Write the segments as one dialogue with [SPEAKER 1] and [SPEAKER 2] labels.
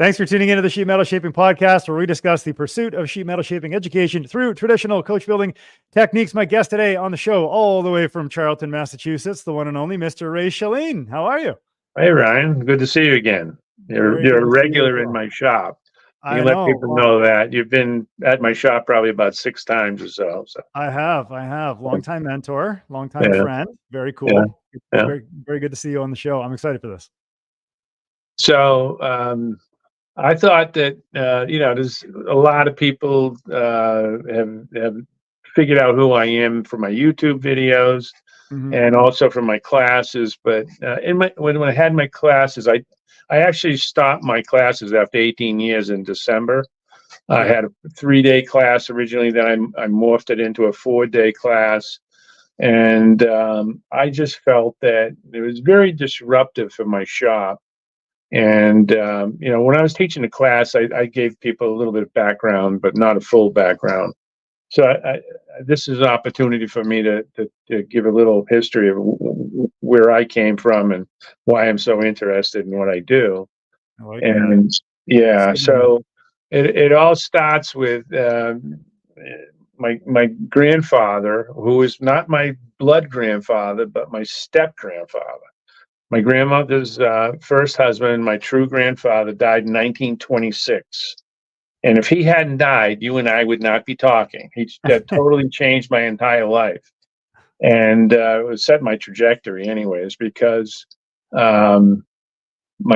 [SPEAKER 1] Thanks for tuning into the Sheet Metal Shaping Podcast, where we discuss the pursuit of sheet metal shaping education through traditional coach building techniques. My guest today on the show, all the way from Charlton, Massachusetts, the one and only Mr. Ray Sheline. How are you?
[SPEAKER 2] Hey, Ryan. Good to see you again. You're a regular in my shop. You let people know that. You've been at my shop probably about 6 times or so.
[SPEAKER 1] I have. Long-time mentor, long-time friend. Very cool.
[SPEAKER 2] Yeah.
[SPEAKER 1] Very, very good to see you on the show. I'm excited for this.
[SPEAKER 2] So I thought that, there's a lot of people have figured out who I am from my YouTube videos and also from my classes. But when I had my classes, I actually stopped my classes after 18 years in December. I had a 3-day class originally, then I morphed it into a 4-day class. And I just felt that it was very disruptive for my shop. And, when I was teaching the class, I gave people a little bit of background, but not a full background. So this is an opportunity for me to give a little history of where I came from and why I'm so interested in what I do. So it all starts with my grandfather, who is not my blood grandfather, but my step grandfather. My grandmother's first husband, my true grandfather, died in 1926. And if he hadn't died, you and I would not be talking. That totally changed my entire life. And it set my trajectory anyways, because my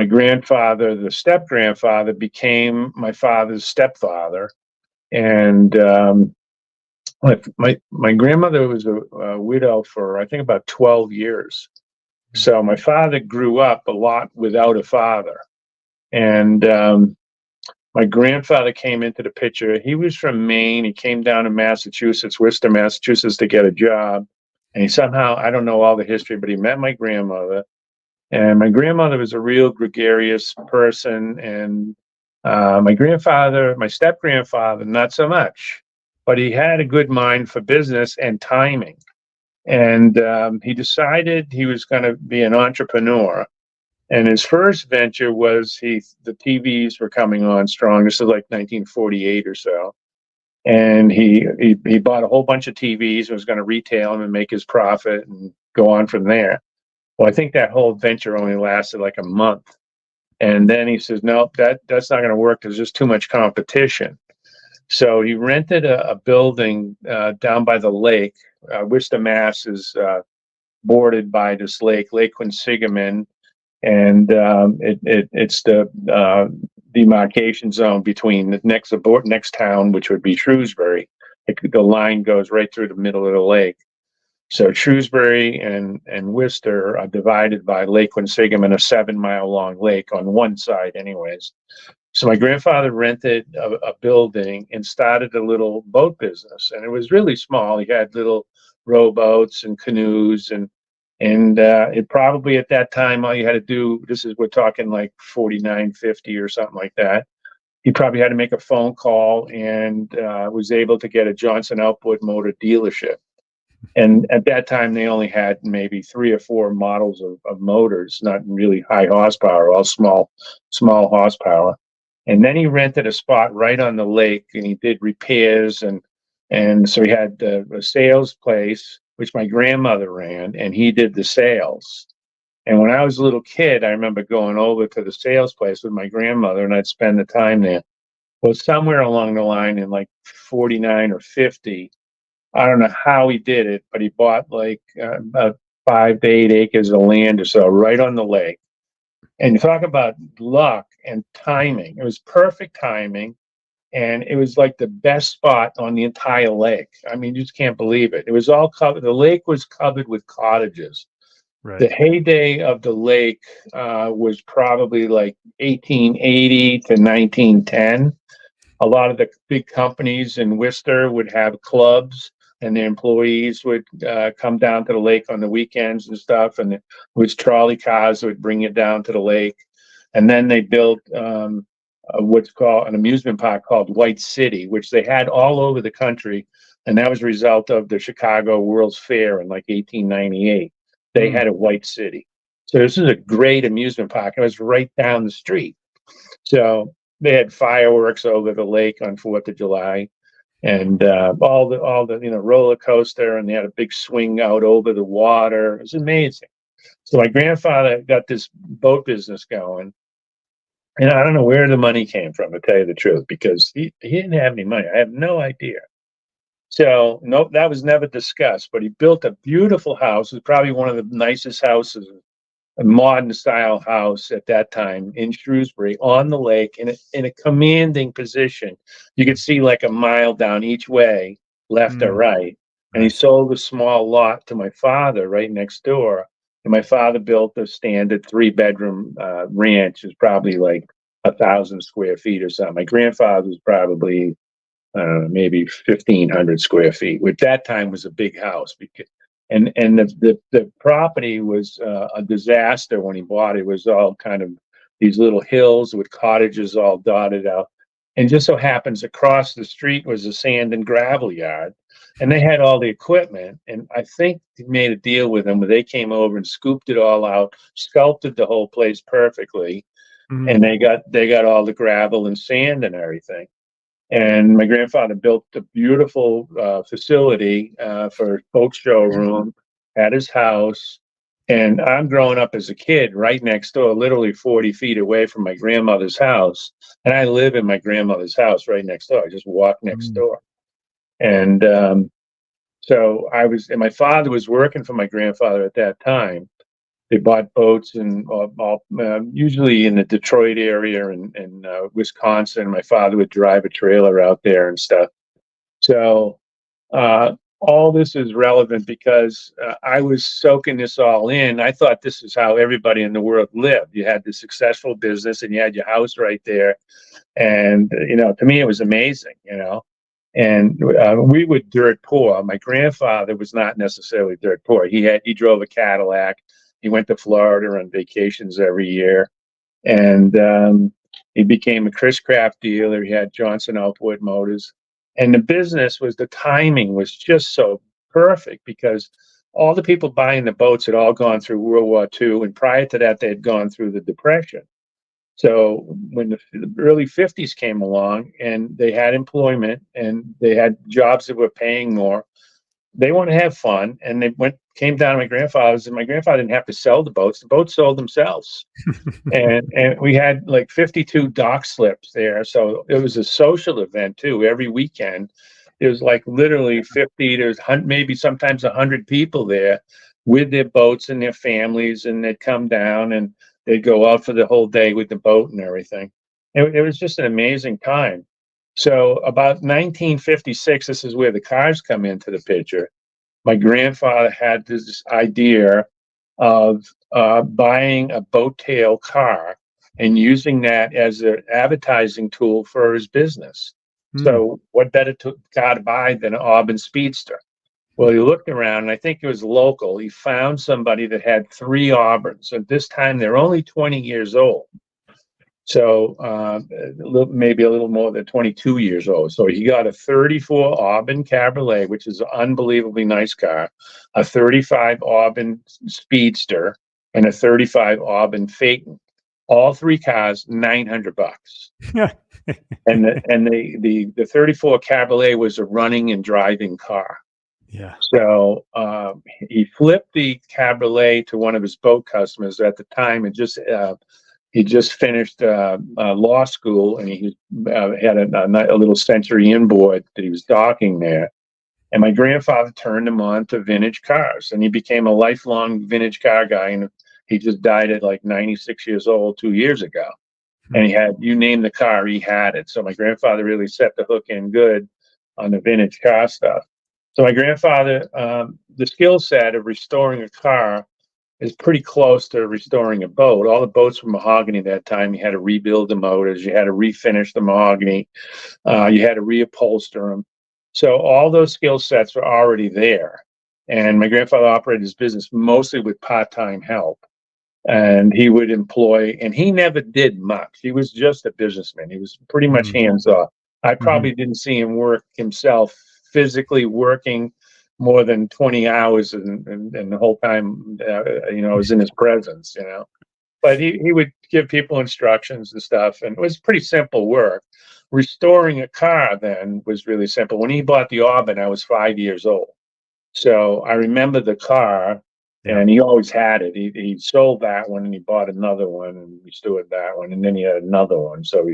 [SPEAKER 2] grandfather, the step-grandfather, became my father's stepfather. And my grandmother was a widow for, I think, about 12 years. So my father grew up a lot without a father. And my grandfather came into the picture. He was from Maine. He came down to Massachusetts, Worcester, Massachusetts, to get a job. And he somehow, I don't know all the history, but he met my grandmother. And my grandmother was a real gregarious person. And my step-grandfather, not so much. But he had a good mind for business and timing. And he decided he was going to be an entrepreneur. And his first venture was the TVs were coming on strong. This is like 1948 or so. And he bought a whole bunch of TVs and was going to retail them and make his profit and go on from there. Well, I think that whole venture only lasted like a month. And then he says, nope, that's not going to work. There's just too much competition. So he rented a building down by the lake. Worcester, Mass is bordered by this lake, Lake Quinsigamon. And it's the demarcation zone between the next town, which would be Shrewsbury. The line goes right through the middle of the lake. So Shrewsbury and Worcester are divided by Lake Quinsigamon, a 7-mile-long lake on one side anyways. So my grandfather rented a building and started a little boat business. And it was really small. He had little rowboats and canoes and it probably at that time, all you had to do, we're talking like 49, 50 or something like that. He probably had to make a phone call and was able to get a Johnson Outboard motor dealership. And at that time, they only had maybe 3 or 4 models of motors, not really high horsepower, all small horsepower. And then he rented a spot right on the lake and he did repairs. And so he had a sales place, which my grandmother ran, and he did the sales. And when I was a little kid, I remember going over to the sales place with my grandmother, and I'd spend the time there. Well, somewhere along the line in like 49 or 50, I don't know how he did it, but he bought like about 5 to 8 acres of land or so right on the lake. And you talk about luck and timing. It was perfect timing. And it was like the best spot on the entire lake. I mean, you just can't believe it. It was all covered. The lake was covered with cottages. Right. The heyday of the lake was probably like 1880 to 1910. A lot of the big companies in Worcester would have clubs, and their employees would come down to the lake on the weekends and stuff. And it was trolley cars that would bring it down to the lake. And then they built what's called an amusement park called White City, which they had all over the country. And that was a result of the Chicago World's Fair in like 1898. They had a White City. So this is a great amusement park. It was right down the street. So they had fireworks over the lake on 4th of July, and all the roller coaster, and they had a big swing out over the water. It was amazing. So my grandfather got this boat business going, and I don't know where the money came from, to tell you the truth, because he didn't have any money. I have no idea. So nope, that was never discussed. But he built a beautiful house. It was probably one of the nicest houses, a modern style house at that time in Shrewsbury on the lake in a commanding position. You could see like a mile down each way, left or right. And he sold a small lot to my father right next door. And my father built a standard 3-bedroom ranch. It was probably like 1,000 square feet or something. My grandfather was probably maybe 1,500 square feet, which that time was a big house. Because, and the property was a disaster when he bought it. It was all kind of these little hills with cottages all dotted out. And just so happens across the street was a sand and gravel yard. And they had all the equipment. And I think he made a deal with them where they came over and scooped it all out, sculpted the whole place perfectly. And they got all the gravel and sand and everything. And my grandfather built a beautiful facility for a boat showroom at his house. And I'm growing up as a kid right next door, literally 40 feet away from my grandmother's house. And I live in my grandmother's house right next door. I just walk next door. And so and my father was working for my grandfather at that time. They bought boats and usually in the Detroit area and Wisconsin. My father would drive a trailer out there and stuff. So all this is relevant because I was soaking this all in. I thought this is how everybody in the world lived. You had the successful business and you had your house right there. And, to me, it was amazing, And we were dirt poor. My grandfather was not necessarily dirt poor. He drove a Cadillac. He went to Florida on vacations every year, and he became a Chris Craft dealer. He had Johnson Outboard Motors, and the timing was just so perfect because all the people buying the boats had all gone through World War II, and prior to that, they had gone through the Depression. So when the early 50s came along and they had employment and they had jobs that were paying more, they want to have fun, and they came down to my grandfather's, and my grandfather didn't have to sell the boats sold themselves. and we had like 52 dock slips there, so it was a social event too. Every weekend it was like literally 50 to maybe sometimes 100 people there with their boats and their families, and they'd come down and they'd go out for the whole day with the boat and everything. It was just an amazing time. So about 1956, this is where the cars come into the picture. My grandfather had this idea of buying a boat tail car and using that as an advertising tool for his business. So what better car to buy than an Auburn Speedster? Well, he looked around, and I think it was local. He found somebody that had 3 Auburns. At this time, they're only 20 years old. So maybe a little more than 22 years old. So he got a 34 Auburn Cabriolet, which is an unbelievably nice car, a 35 Auburn Speedster, and a 35 Auburn Phaeton. All 3 cars, $900. and the 34 Cabriolet was a running and driving car.
[SPEAKER 1] Yeah.
[SPEAKER 2] So he flipped the Cabriolet to one of his boat customers at the time, and he just finished law school, and he had a little Century inboard that he was docking there. And my grandfather turned him on to vintage cars, and he became a lifelong vintage car guy. And he just died at like 96 years old 2 years ago. And you name the car, he had it. So my grandfather really set the hook in good on the vintage car stuff. So my grandfather, the skill set of restoring a car is pretty close to restoring a boat. All the boats were mahogany that time. You had to rebuild the motors. You had to refinish the mahogany. You had to reupholster them. So all those skill sets were already there. And my grandfather operated his business mostly with part-time help. And he would employ, and he never did much. He was just a businessman. He was pretty much hands-off. I probably didn't see him work himself, physically working more than 20 hours and the whole time, I was in his presence, But he would give people instructions and stuff, and it was pretty simple work. Restoring a car then was really simple. When he bought the Auburn, I was 5 years old. So I remember the car,
[SPEAKER 1] Yeah.
[SPEAKER 2] and he always had it. He sold that one, and he bought another one, and restored that one, and then he had another one. So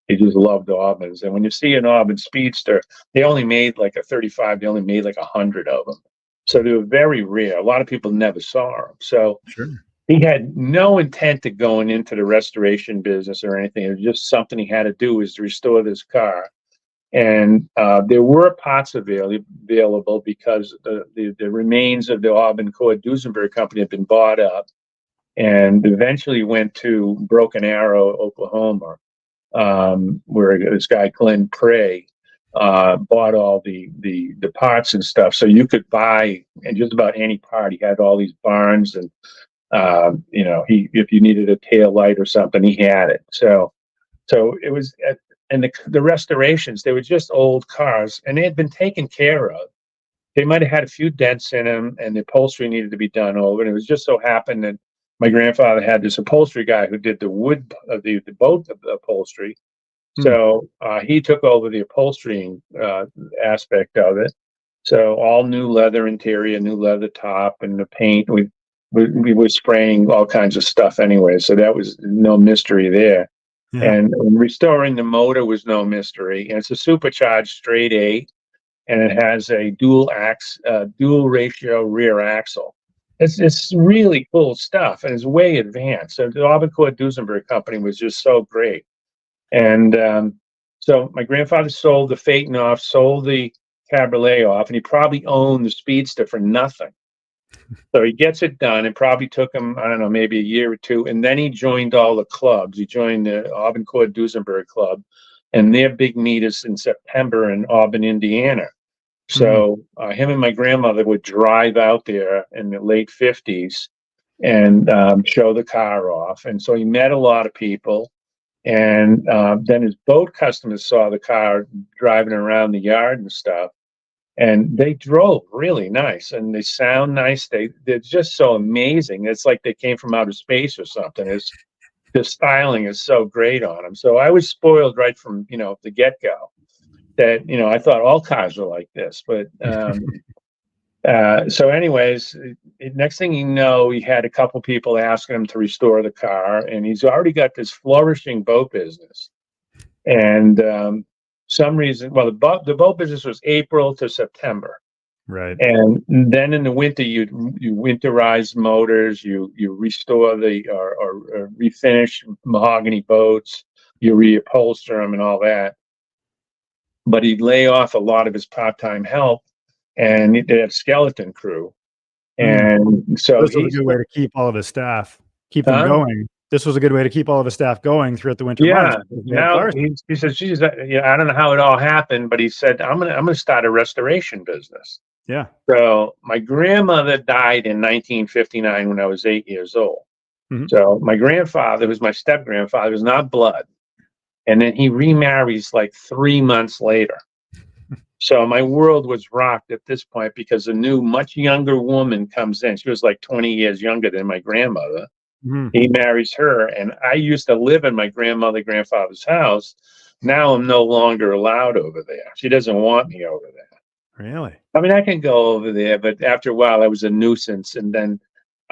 [SPEAKER 2] he just loved Auburn's. And when you see an Auburn Speedster, they only made like a 35. They only made like 100 of them. So they were very rare. A lot of people never saw them. So
[SPEAKER 1] Sure.
[SPEAKER 2] he had no intent of going into the restoration business or anything. It was just something he had to do, was to restore this car. And there were parts available because the remains of the Auburn Duesenberg company had been bought up, and eventually went to Broken Arrow, Oklahoma, where this guy Glenn Prey bought all the parts and stuff. So you could buy, and just about any part. He had all these barns, and if you needed a tail light or something, he had it. So it was. And the restorations, they were just old cars, and they had been taken care of. They might have had a few dents in them, and the upholstery needed to be done over. And it was just so happened that my grandfather had this upholstery guy who did the wood of the boat of the upholstery. So he took over the upholstering aspect of it. So all new leather interior, new leather top, and the paint. We were spraying all kinds of stuff anyway, so that was no mystery there.
[SPEAKER 1] Yeah.
[SPEAKER 2] And restoring the motor was no mystery. And it's a supercharged straight 8, and it has a dual ratio rear axle. It's really cool stuff, and it's way advanced. So the Auburn Duesenberg company was just so great. And so my grandfather sold the Phaeton off, sold the Cabriolet off, and he probably owned the Speedster for nothing. So he gets it done. It probably took him, I don't know, maybe a year or two. And then he joined all the clubs. He joined the Auburn Duesenberg Club, and their big meet is in September in Auburn, Indiana. So him and my grandmother would drive out there in the late 50s and show the car off. And so he met a lot of people. And then his boat customers saw the car driving around the yard and stuff. And they drove really nice, and they sound nice. They're just so amazing. It's like they came from outer space or something. The styling is so great on them. So I was spoiled right from the get-go. That I thought all cars were like this. But so anyways, next thing you know, he had a couple people asking him to restore the car, and he's already got this flourishing boat business. And some reason, well, the boat business was April to September,
[SPEAKER 1] Right.
[SPEAKER 2] and then in the winter you winterize motors, you restore or refinish mahogany boats, you reupholster them and all that. But he'd lay off a lot of his part-time help, and he did a skeleton crew, and so
[SPEAKER 1] this was a good way to keep all of his staff, keep them going. This was a good way to keep all of his staff going throughout the winter months.
[SPEAKER 2] Now he says, "Geez, I don't know how it all happened," but he said, "I'm gonna start a restoration business."
[SPEAKER 1] Yeah.
[SPEAKER 2] So my grandmother died in 1959 when I was 8 years old. So my grandfather, who's my step grandfather, was not blood, and then he remarries like 3 months later. So my world was rocked at this point because a new, much younger woman comes in. She was like 20 years younger than my grandmother. He marries her, and I used to live in my grandfather's house. Now I'm no longer allowed over there. She doesn't want me over there.
[SPEAKER 1] Really?
[SPEAKER 2] I mean, I can go over there, but after a while I was a nuisance. And then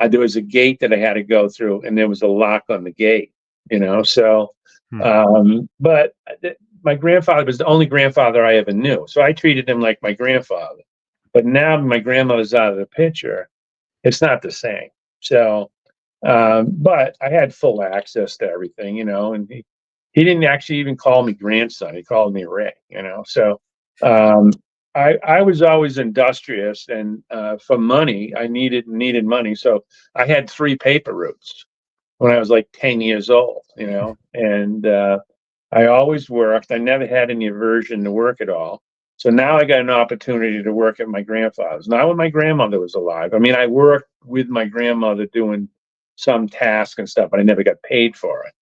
[SPEAKER 2] there was a gate that I had to go through, and there was a lock on the gate, so, but my grandfather was the only grandfather I ever knew. So I treated him like my grandfather. But now my grandmother's out of the picture, it's not the same. So, but I had full access to everything, and he didn't actually even call me grandson. He called me Ray, So I was always industrious, and for money, I needed money. So I had 3 paper routes when I was like 10 years old, and I always worked. I never had any aversion to work at all. So now I got an opportunity to work at my grandfather's. Not when my grandmother was alive. I mean, I worked with my grandmother doing some tasks and stuff, but I never got paid for it.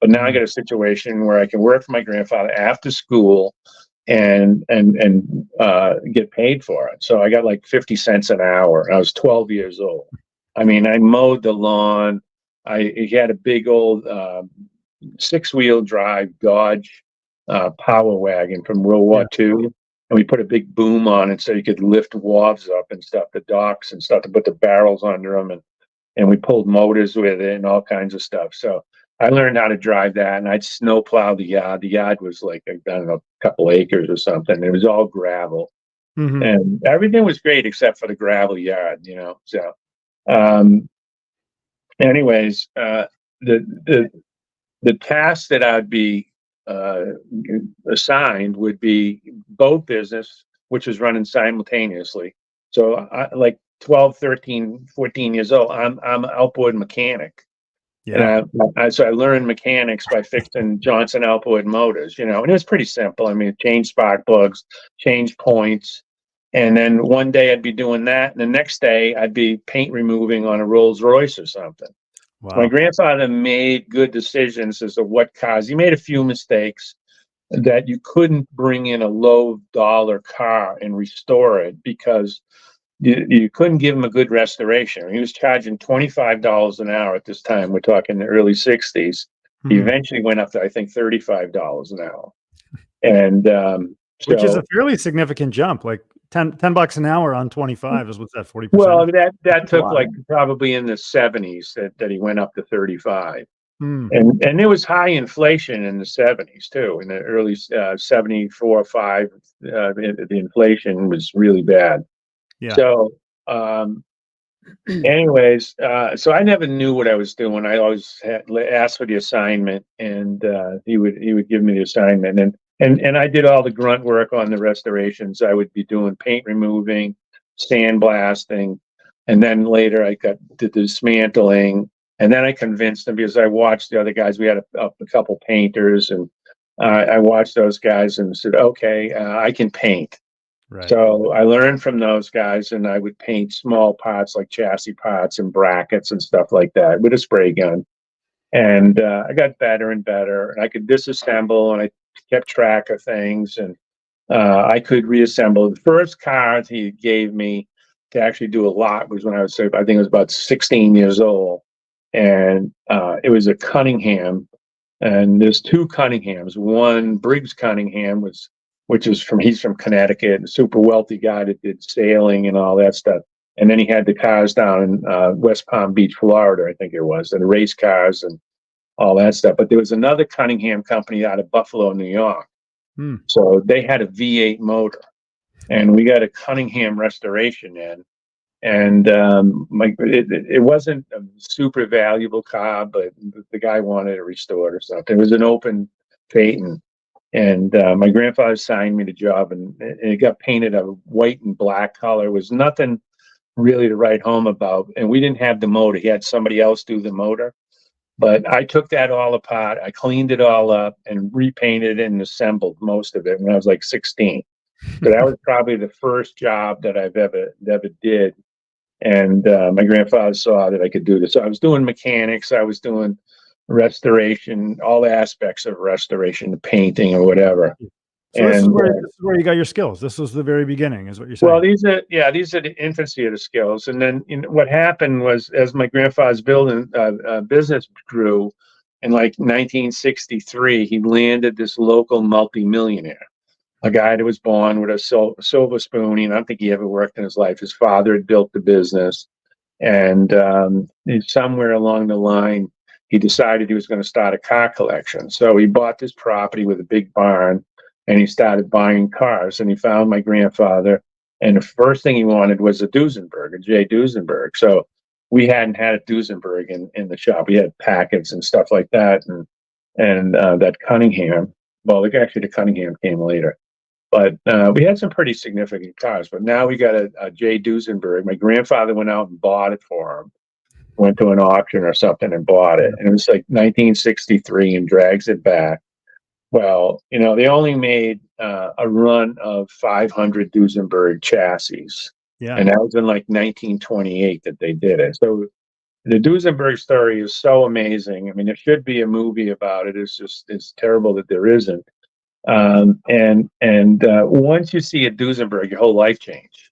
[SPEAKER 2] But now I got a situation where I can work for my grandfather after school and get paid for it. So I got like 50 cents an hour. I was 12 years old. I mean, I mowed the lawn. he had a big old 6-wheel drive Dodge power wagon from World War II. And we put a big boom on it so you could lift wharves up and stuff, the docks and stuff, to put the barrels under them. And we pulled motors with it and all kinds of stuff. So I learned how to drive that, and I'd snow plow the yard. The yard was like, I don't know, a couple acres or something. It was all gravel. And everything was great except for the gravel yard, you know. So anyways, the task that I'd be assigned would be boat business, which was running simultaneously. So I, like 12, 13, 14 years old, I'm an outboard mechanic. So I learned mechanics by fixing Johnson outboard motors, you know, and it was pretty simple. I mean, change spark plugs, change points. And then one day I'd be doing that. And the next day I'd be paint removing on a Rolls Royce or something.
[SPEAKER 1] Wow.
[SPEAKER 2] My grandfather made good decisions as to what cars. He made a few mistakes that you couldn't bring in a low dollar car and restore it because you couldn't give him a good restoration. He was charging $25 an hour at this time. We're talking the early 60s. He eventually went up to, I think, $35 an hour. And
[SPEAKER 1] which is a fairly significant jump, like $10 an hour on 25 is what's that, 40%?
[SPEAKER 2] Well, that took like probably in the 70s that he went up to 35. And there was high inflation in the 70s too. In the early 74, 5, the inflation was really bad. So anyways, so I never knew what I was doing. I always asked for the assignment, and he would give me the assignment, and I did all the grunt work on the restorations. I would be doing paint removing, sandblasting, and then later I got the dismantling, and then I convinced them because I watched the other guys. We had a couple painters, and I watched those guys and said, okay, I can paint. Right. So I learned from those guys, and I would paint small parts like chassis parts and brackets and stuff like that with a spray gun. And I got better and better, and I could disassemble, and I kept track of things, and I could reassemble. The first car he gave me to actually do a lot was when I was, I think it was about 16 years old, and it was a Cunningham, and there's two Cunninghams. One, Briggs Cunningham, he's from Connecticut, a super wealthy guy that did sailing and all that stuff. And then he had the cars down in West Palm Beach, Florida, I think it was, and race cars and all that stuff. But there was another Cunningham company out of Buffalo, New York. So they had a V8 motor, and we got a Cunningham restoration in. And it wasn't a super valuable car, but the guy wanted it restored or something. It was an open Phaeton. And my grandfather signed me the job, and it got painted a white and black color. It was nothing really to write home about. And we didn't have the motor. He had somebody else do the motor. But I took that all apart. I cleaned it all up and repainted and assembled most of it when I was like 16. So that was probably the first job that I've ever did. And my grandfather saw that I could do this. So I was doing mechanics. I was doing restoration, all aspects of restoration, the painting or whatever.
[SPEAKER 1] So this is where you got your skills. This was the very beginning, is what you're saying.
[SPEAKER 2] Well, these are the infancy of the skills. And then what happened was, as my grandfather's business grew, in like 1963, he landed this local multimillionaire, a guy that was born with a silver spoon. I don't think he ever worked in his life. His father had built the business, and somewhere along the line, he decided he was going to start a car collection. So he bought this property with a big barn, and he started buying cars. And he found my grandfather, and the first thing he wanted was a Duesenberg, a J. Duesenberg. So we hadn't had a Duesenberg in the shop. We had packets and stuff like that, and that Cunningham. Well, actually, the Cunningham came later. But we had some pretty significant cars. But now we got a J. Duesenberg. My grandfather went out and bought it for him. Went to an auction or something and bought it. And it was like 1963 and drags it back. Well, they only made a run of 500 Duesenberg chassis. Yeah. And that was in like 1928 that they did it. So the Duesenberg story is so amazing. I mean, there should be a movie about it. It's terrible that there isn't. And once you see a Duesenberg, your whole life changed.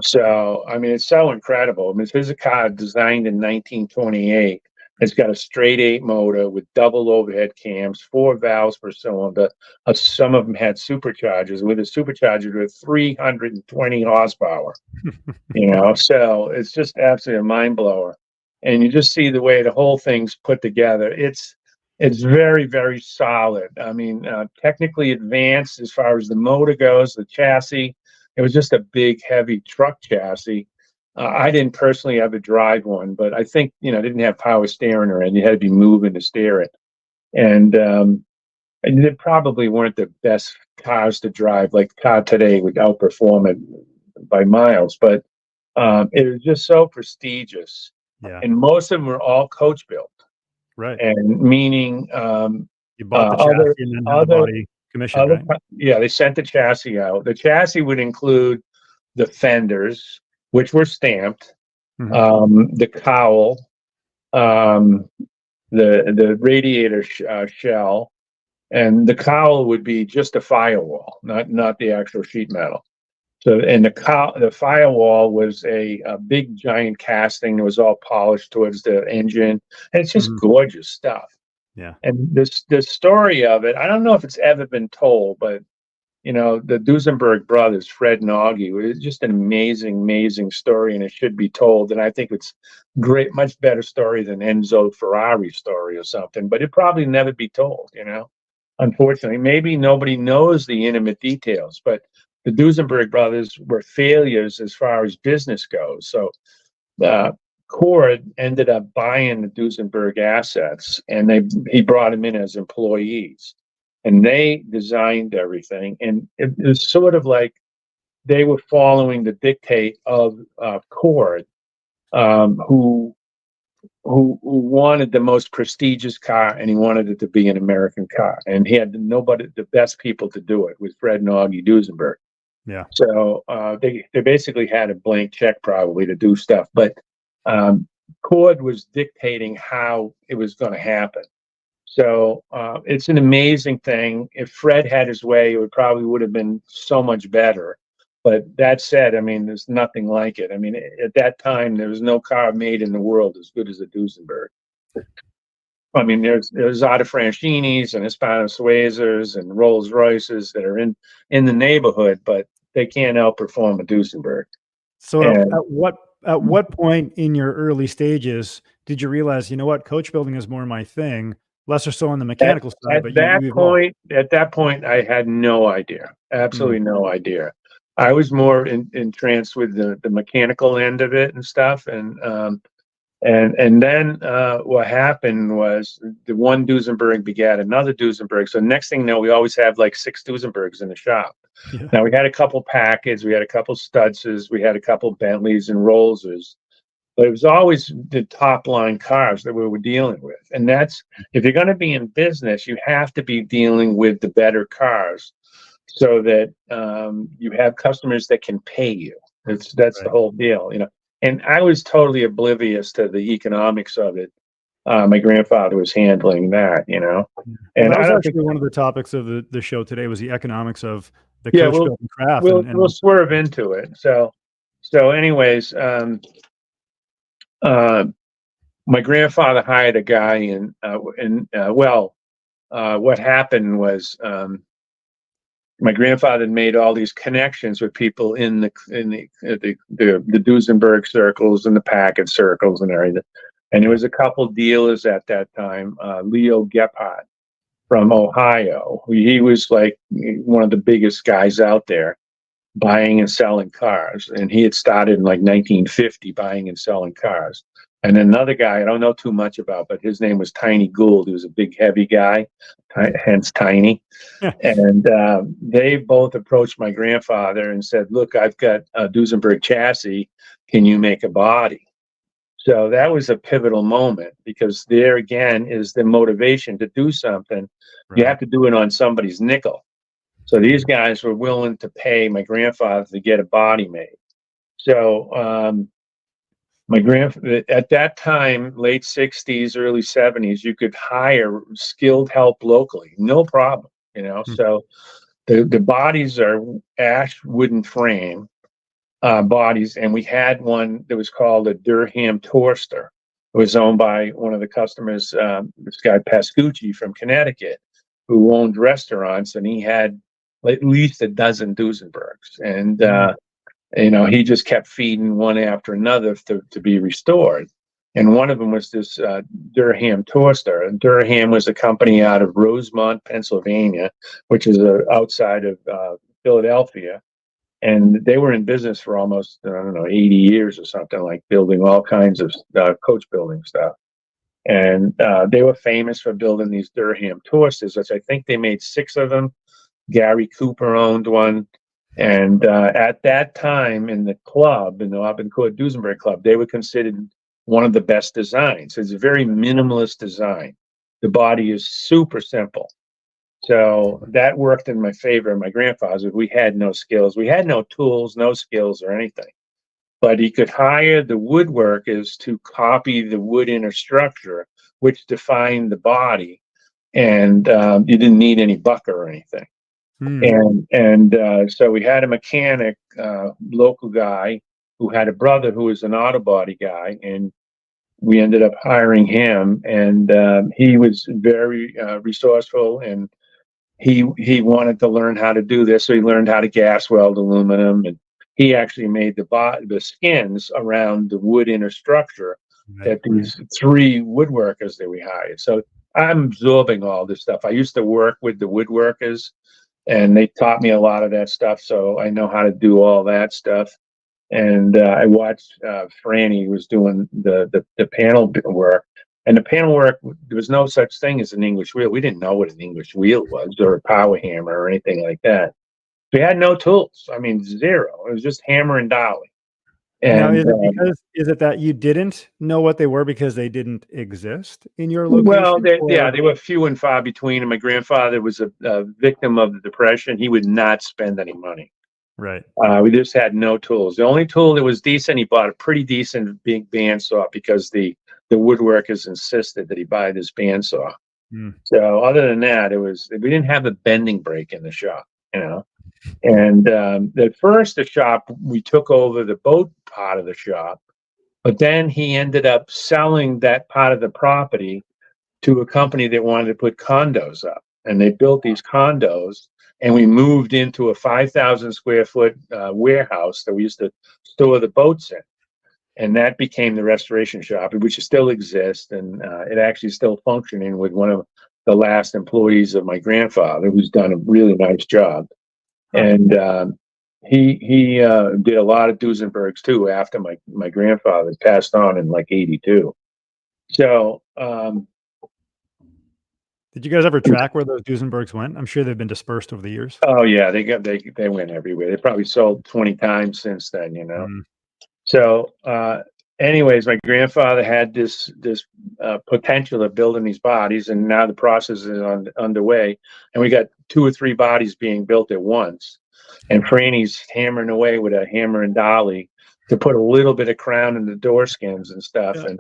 [SPEAKER 2] So I mean, it's so incredible. I mean, here's a car designed in 1928 It's got a straight 8 motor with double overhead cams, 4 valves per cylinder. Some of them had superchargers. With a supercharger with 320 horsepower. So it's just absolutely a mind blower. And you just see the way the whole thing's put together. It's very, very solid. I mean, technically advanced as far as the motor goes, the chassis. It was just a big, heavy truck chassis. I didn't personally ever drive one, but I think, it didn't have power steering or anything. You had to be moving to steer it. And they probably weren't the best cars to drive. Like the car today would outperform it by miles, but it was just so prestigious.
[SPEAKER 1] Yeah.
[SPEAKER 2] And most of them were all coach built.
[SPEAKER 1] Right.
[SPEAKER 2] And meaning
[SPEAKER 1] you bought the chassis and then had the body commissioned, right?
[SPEAKER 2] Yeah, they sent the chassis out. The chassis would include the fenders, which were stamped, the cowl, the radiator shell, and the cowl would be just a firewall, not the actual sheet metal. So, and the firewall was a big giant casting that was all polished towards the engine. And it's just gorgeous stuff.
[SPEAKER 1] Yeah.
[SPEAKER 2] And the story of it, I don't know if it's ever been told, but the Duesenberg brothers, Fred and Augie, it's just an amazing story, and it should be told. And I think it's great, much better story than Enzo Ferrari's story or something. But it probably never be told. Unfortunately, maybe nobody knows the intimate details, but the Duesenberg brothers were failures as far as business goes. So Cord ended up buying the Duesenberg assets, and he brought them in as employees, and they designed everything. And it was sort of like they were following the dictate of Cord, who wanted the most prestigious car, and he wanted it to be an American car, and he had the best people to do it with Fred and Augie Duesenberg.
[SPEAKER 1] Yeah.
[SPEAKER 2] So they basically had a blank check probably to do stuff, but Cord was dictating how it was going to happen. So it's an amazing thing. If Fred had his way, it probably would have been so much better. But that said, I mean, there's nothing like it. I mean, at that time, there was no car made in the world as good as a Duesenberg. I mean, there's Zada Francinis and Hispano Suezers and Rolls Royces that are in the neighborhood, but they can't outperform a Duesenberg.
[SPEAKER 1] So at what point in your early stages did you realize, coach building is more my thing, lesser so on the mechanical side?
[SPEAKER 2] At that point, I had no idea, absolutely no idea. I was more entranced with the mechanical end of it and stuff, and then what happened was the one Duesenberg begat another Duesenberg. So next thing you know, we always have like 6 Duesenbergs in the shop. Yeah. Now we had a couple Packards, we had a couple Studses, we had a couple Bentleys and Rollsers, but it was always the top line cars that we were dealing with. And that's, if you're going to be in business, you have to be dealing with the better cars, so that you have customers that can pay you. That's right. The whole deal, And I was totally oblivious to the economics of it. My grandfather was handling that, And
[SPEAKER 1] that was actually one of the topics of the show today, was the economics of the coach building craft.
[SPEAKER 2] We'll swerve into it. So anyways, my grandfather hired a guy, what happened was my grandfather made all these connections with people in the Duesenberg circles and the Packard circles and everything. And there was a couple dealers at that time, Leo Gephardt from Ohio. He was like one of the biggest guys out there buying and selling cars. And he had started in like 1950 buying and selling cars. And another guy I don't know too much about, but his name was Tiny Gould. He was a big, heavy guy, hence Tiny. And they both approached my grandfather and said, look, I've got a Duesenberg chassis. Can you make a body? So that was a pivotal moment, because there again is the motivation to do something. Right. You have to do it on somebody's nickel. So these guys were willing to pay my grandfather to get a body made. So my grandfather, at that time, late 60s, early 70s, you could hire skilled help locally, no problem, So the bodies are ash wooden frame bodies, and we had one that was called a Durham Torster. It was owned by one of the customers, this guy Pascucci from Connecticut, who owned restaurants, and he had at least a dozen Duesenbergs. And he just kept feeding one after another to be restored. And one of them was this Durham toaster. And Durham was a company out of Rosemont, Pennsylvania, which is outside of Philadelphia. And they were in business for almost, 80 years or something, like building all kinds of coach building stuff. And they were famous for building these Durham toasters, which I think they made 6 of them. Gary Cooper owned one. And at that time in the club, in the Auburn Court Duesenberg Club, they were considered one of the best designs. It's a very minimalist design. The body is super simple. So that worked in my favor. My grandfather's, we had no skills. We had no tools, no skills or anything. But he could hire the woodworkers to copy the wood inner structure, which defined the body. And you didn't need any bucker or anything. So we had a mechanic, local guy, who had a brother who was an auto body guy, and we ended up hiring him. And he was very resourceful, and he wanted to learn how to do this, so he learned how to gas weld aluminum, and he actually made the skins around the wood inner structure that these 3 woodworkers that we hired. So I'm absorbing all this stuff. I used to work with the woodworkers, and they taught me a lot of that stuff, so I know how to do all that stuff. And I watched Franny was doing the panel work. And the panel work, there was no such thing as an English wheel. We didn't know what an English wheel was, or a power hammer or anything like that. We had no tools. I mean, zero. It was just hammer and dolly. And
[SPEAKER 1] now, is it that you didn't know what they were because they didn't exist in your location?
[SPEAKER 2] Well, they were few and far between. And my grandfather was a victim of the Depression. He would not spend any money.
[SPEAKER 1] Right.
[SPEAKER 2] We just had no tools. The only tool that was decent, he bought a pretty decent big bandsaw because the woodworkers insisted that he buy this bandsaw. So other than that, we didn't have a bending brake in the shop, And at first, the shop, we took over the boat part of the shop, but then he ended up selling that part of the property to a company that wanted to put condos up. And they built these condos, and we moved into a 5,000 square foot warehouse that we used to store the boats in. And that became the restoration shop, which still exists, and it actually is still functioning with one of the last employees of my grandfather, who's done a really nice job. And he did a lot of Dusenbergs too after my grandfather passed on in like 82. So
[SPEAKER 1] did you guys ever track where those Duesenbergs went? I'm sure they've been dispersed over the years.
[SPEAKER 2] Oh yeah, they went everywhere. They probably sold 20 times since then, So anyways, my grandfather had this potential of building these bodies, and now the process is underway, and we got 2 or 3 bodies being built at once. And Franny's hammering away with a hammer and dolly to put a little bit of crown in the door skins and stuff. Yeah. And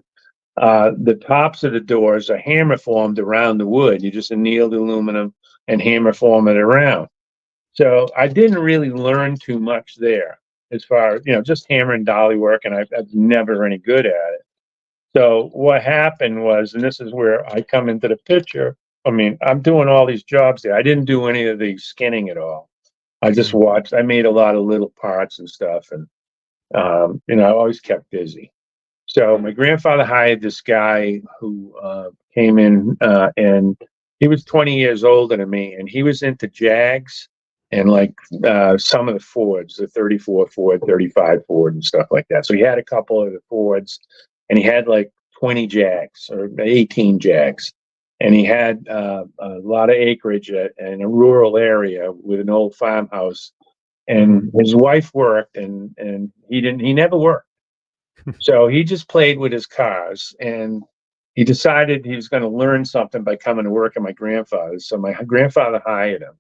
[SPEAKER 2] the tops of the doors are hammer formed around the wood. You just anneal the aluminum and hammer form it around. So I didn't really learn too much there, as far as, just hammer and dolly work, and I was never any good at it. So what happened was, and this is where I come into the picture, I mean, I'm doing all these jobs there. I didn't do any of the skinning at all. I just watched. I made a lot of little parts and stuff, and I always kept busy. So my grandfather hired this guy who came in, and he was 20 years older than me, and he was into Jags and like some of the Fords, the 34 Ford, 35 Ford and stuff like that. So he had a couple of the Fords, and he had like 20 Jags or 18 Jags. And he had a lot of acreage in a rural area with an old farmhouse. And his wife worked, and he never worked. So he just played with his cars, and he decided he was going to learn something by coming to work at my grandfather's. So my grandfather hired him.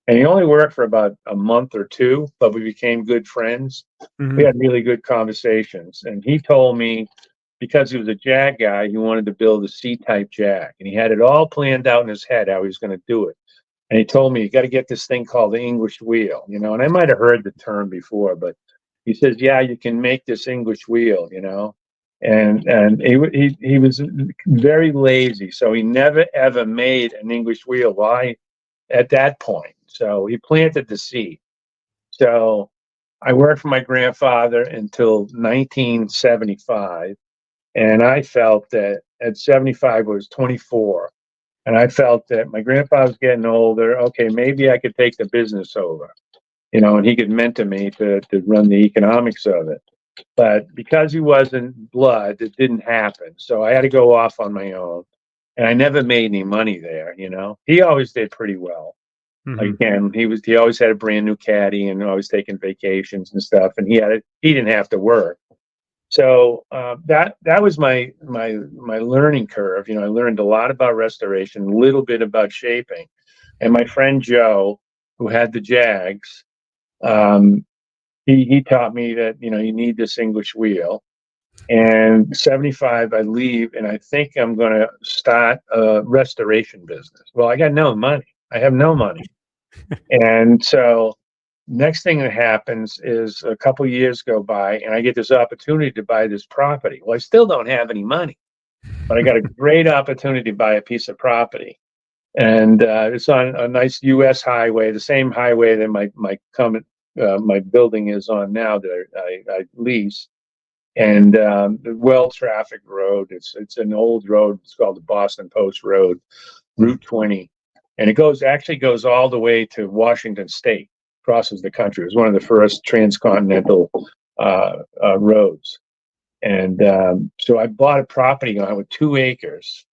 [SPEAKER 2] And he only worked for about a month or 2, but we became good friends. We had really good conversations. And he told me, because he was a Jag guy, he wanted to build a C-type Jag. And he had it all planned out in his head how he was going to do it. And he told me, you got to get this thing called the Englishwheel, and I might have heard the term before, but he says, yeah, you can make this Englishwheel, and he was very lazy, so he never ever made an English wheel. Why at that point? So he planted the seed. So I worked for my grandfather until 1975, and I felt that at 75 I was 24, and I felt that my grandfather was getting older. Okay, maybe I could take the business over, and he could mentor me to run the economics of it. But because he wasn't blood, it didn't happen. So I had to go off on my own, and I never made any money there. He always did pretty well. Again, he always had a brand new caddy and always taking vacations and stuff, and he didn't have to work. So that was my learning curve. I learned a lot about restoration, a little bit about shaping, and my friend Joe, who had the Jags, he taught me that you need this English wheel. And 75, I leave, and I think I'm going to start a restoration business. Well, I got no money. I have no money. And so next thing that happens is a couple years go by, and I get this opportunity to buy this property. Well, I still don't have any money, but I got a great opportunity to buy a piece of property. And it's on a nice U.S. highway, the same highway that my building is on now that I lease. And well-traffic road. It's an old road. It's called the Boston Post Road, Route 20, and it actually goes all the way to Washington State, crosses the country. It was one of the first transcontinental roads. And so I bought a property on it with 2 acres,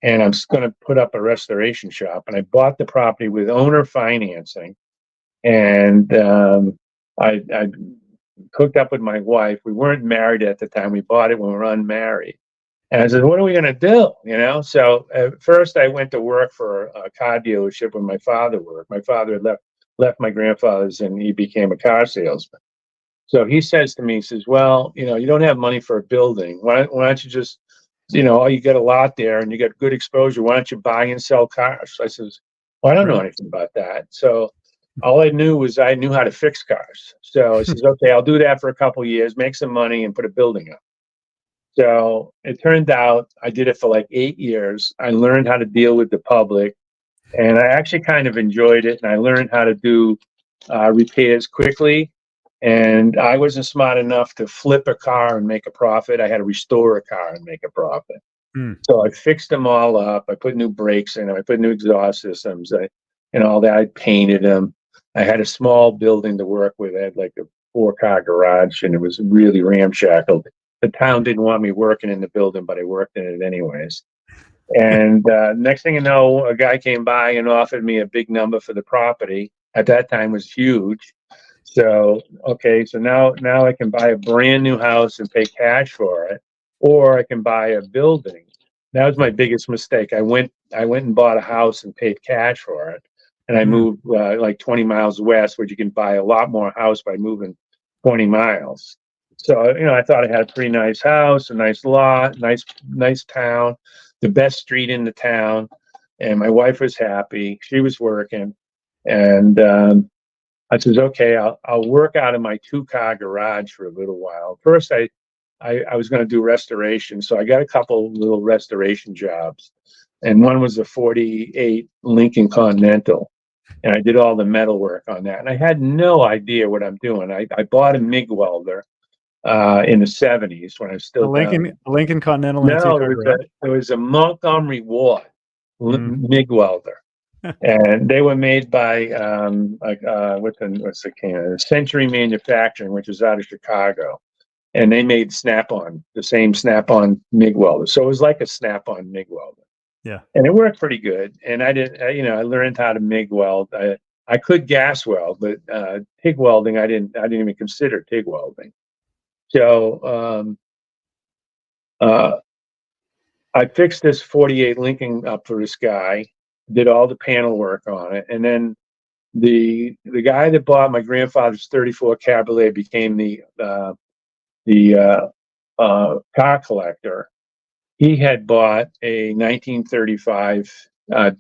[SPEAKER 2] and I'm going to put up a restoration shop. And I bought the property with owner financing, and I hooked up with my wife. We weren't married at the time. We bought it when we were unmarried. And I said, what are we going to do? So at first I went to work for a car dealership where my father worked. My father had left my grandfather's, and he became a car salesman. So he says to me, he says, well, you don't have money for a building. Why don't you just, you got a lot there and you got good exposure. Why don't you buy and sell cars? I says, well, I don't know anything about that. So all I knew was I knew how to fix cars. So I says, okay, I'll do that for a couple of years, make some money, and put a building up. So it turned out I did it for like 8 years. I learned how to deal with the public, and I actually kind of enjoyed it. And I learned how to do repairs quickly. And I wasn't smart enough to flip a car and make a profit. I had to restore a car and make a profit. So I fixed them all up. I put new brakes in them. I put new exhaust systems and all that. I painted them. I had a small building to work with. I had like a 4-car garage, and it was really ramshackle. The town didn't want me working in the building, but I worked in it anyways. And next thing you know, a guy came by and offered me a big number for the property. At that time, it was huge. So, okay, so now I can buy a brand new house and pay cash for it, or I can buy a building. That was my biggest mistake. I went and bought a house and paid cash for it. And I moved like 20 miles west, where you can buy a lot more house by moving 20 miles. So, I thought I had a pretty nice house, a nice lot, nice town, the best street in the town. And my wife was happy. She was working. And I says, okay, I'll work out of my 2-car garage for a little while. First, I was going to do restoration. So I got a couple little restoration jobs. And one was a 48 Lincoln Continental. And I did all the metal work on that. And I had no idea what I'm doing. I bought a MIG welder in the 70s when I was still
[SPEAKER 1] Lincoln Continental.
[SPEAKER 2] No, it was a Montgomery Ward MIG welder. And they were made by what's the can? Century Manufacturing, which is out of Chicago. And they made Snap-on, the same Snap-on MIG welder. So it was like a Snap-on MIG welder.
[SPEAKER 1] Yeah.
[SPEAKER 2] And it worked pretty good. And I learned how to MIG weld. I could gas weld, but TIG welding, I didn't even consider TIG welding. So I fixed this 48 Lincoln up for this guy, did all the panel work on it. And then the guy that bought my grandfather's 34 Cabriolet became the car collector. He had bought a 1935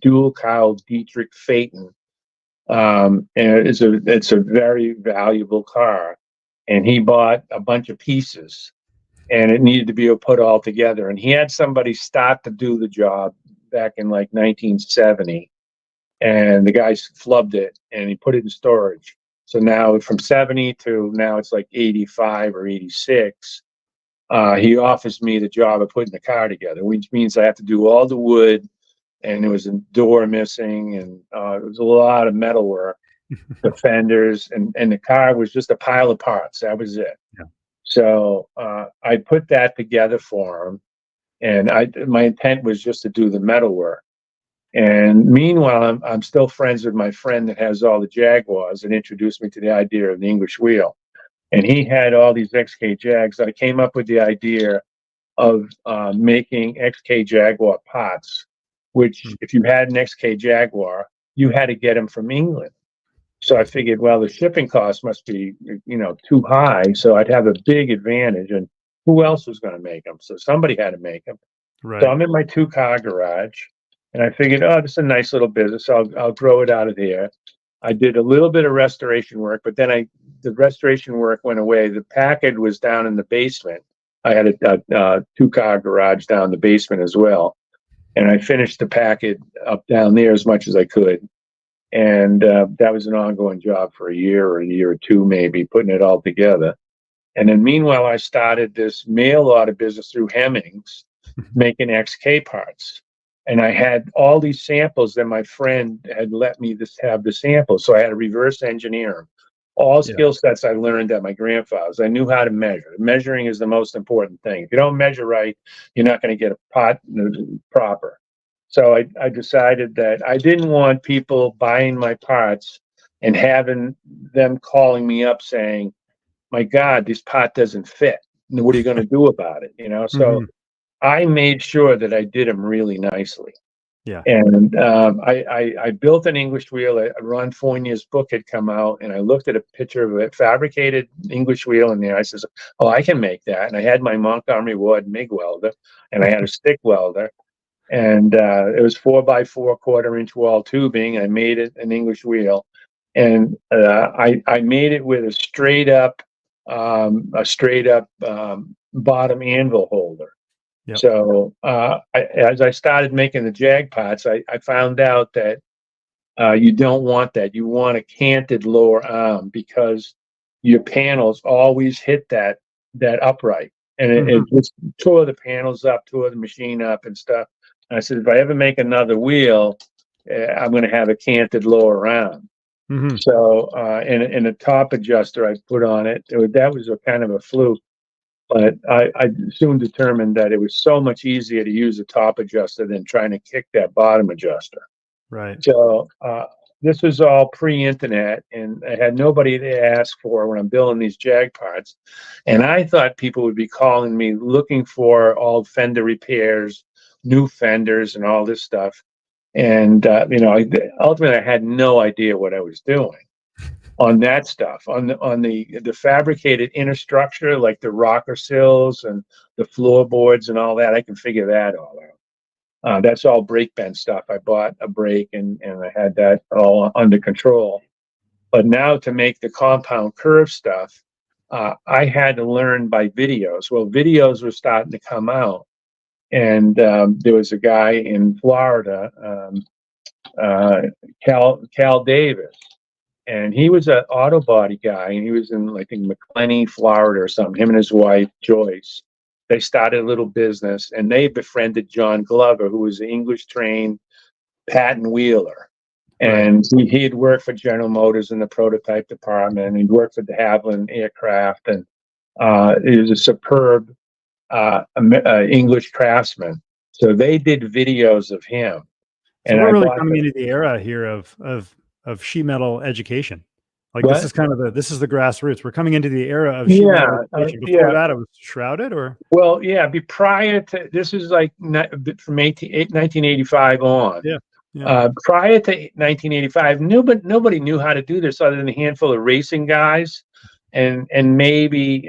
[SPEAKER 2] dual cowl Dietrich Phaeton, and it's a very valuable car. And he bought a bunch of pieces, and it needed to be put all together. And he had somebody start to do the job back in like 1970, and the guy flubbed it and he put it in storage. So now from 70 to now it's like 85 or 86. He offers me the job of putting the car together, which means I have to do all the wood, and there was a door missing, and it was a lot of metal work, the fenders, and the car was just a pile of parts. That was it.
[SPEAKER 1] Yeah.
[SPEAKER 2] So I put that together for him, and my intent was just to do the metal work. And meanwhile, I'm still friends with my friend that has all the Jaguars and introduced me to the idea of the English wheel. And he had all these XK Jags. I came up with the idea of making XK Jaguar pots, which if you had an XK Jaguar, you had to get them from England. So I figured, well, the shipping cost must be, too high. So I'd have a big advantage. And who else was going to make them? So somebody had to make them.
[SPEAKER 1] Right.
[SPEAKER 2] So I'm in my 2-car garage, and I figured, oh, this is a nice little business. I'll grow it out of here. I did a little bit of restoration work, but then the restoration work went away. The package was down in the basement. I had a 2-car garage down the basement as well. And I finished the package up down there as much as I could. And that was an ongoing job for a year or two, maybe, putting it all together. And then meanwhile, I started this mail order business through Hemmings, making XK parts. And I had all these samples that my friend had let me have the samples. So I had to reverse engineer them. All skill sets I learned at my grandfather's. I knew how to measure. Measuring is the most important thing. If you don't measure right, you're not going to get a pot proper. So I decided that I didn't want people buying my parts and having them calling me up saying, my God, this pot doesn't fit. What are you going to do about it? So I made sure that I did them really nicely.
[SPEAKER 1] Yeah.
[SPEAKER 2] And I built an English wheel. Ron Fournier's book had come out, and I looked at a picture of a fabricated English wheel in there. I says, oh, I can make that. And I had my Montgomery Ward MIG welder, and I had a stick welder. And it was 4x4 1/4-inch wall tubing. I made it an English wheel. And I made it with a straight up bottom anvil holder. Yep. So as I started making the Jag pots, I found out that you don't want that. You want a canted lower arm because your panels always hit that upright, and it just tore the panels up, tore the machine up and stuff. And I said, if I ever make another wheel, I'm going to have a canted lower arm. So and a top adjuster I put on it. That was a kind of a fluke. But I soon determined that it was so much easier to use a top adjuster than trying to kick that bottom adjuster.
[SPEAKER 1] Right.
[SPEAKER 2] So this was all pre-internet, and I had nobody to ask for when I'm building these Jag parts. And I thought people would be calling me looking for all fender repairs, new fenders, and all this stuff. And ultimately, I had no idea what I was doing on that stuff, on the fabricated inner structure, like the rocker sills and the floorboards and all that. I can figure that all out. That's all brake bend stuff. I bought a brake and I had that all under control. But now to make the compound curve stuff, I had to learn by videos. Well, videos were starting to come out, and there was a guy in Florida, Cal Davis. And he was an auto body guy, and he was in, I think, McLenny, Florida or something. Him and his wife, Joyce, they started a little business, and they befriended John Glover, who was an English-trained patent wheeler. And he had worked for General Motors in the prototype department, and he'd worked for de Havilland Aircraft, and he was a superb English craftsman. So they did videos of him.
[SPEAKER 1] So we're really coming into the era here of sheet metal education. Like this is kind of this is the grassroots. We're coming into the era of sheet metal education. Before that, it was shrouded, or?
[SPEAKER 2] Well, yeah, prior to, this is like from 1985 on.
[SPEAKER 1] Yeah.
[SPEAKER 2] Prior to 1985, nobody knew how to do this other than a handful of racing guys, and maybe,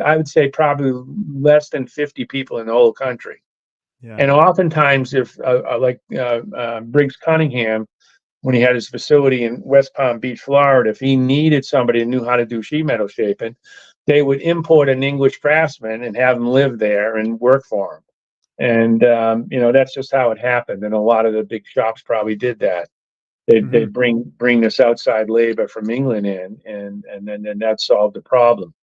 [SPEAKER 2] I would say probably less than 50 people in the whole country. Yeah. And oftentimes, if like Briggs Cunningham, when he had his facility in West Palm Beach, Florida, if he needed somebody who knew how to do sheet metal shaping, they would import an English craftsman and have him live there and work for him. And, that's just how it happened. And a lot of the big shops probably did that. They'd bring this outside labor from England in, and then that solved the problem.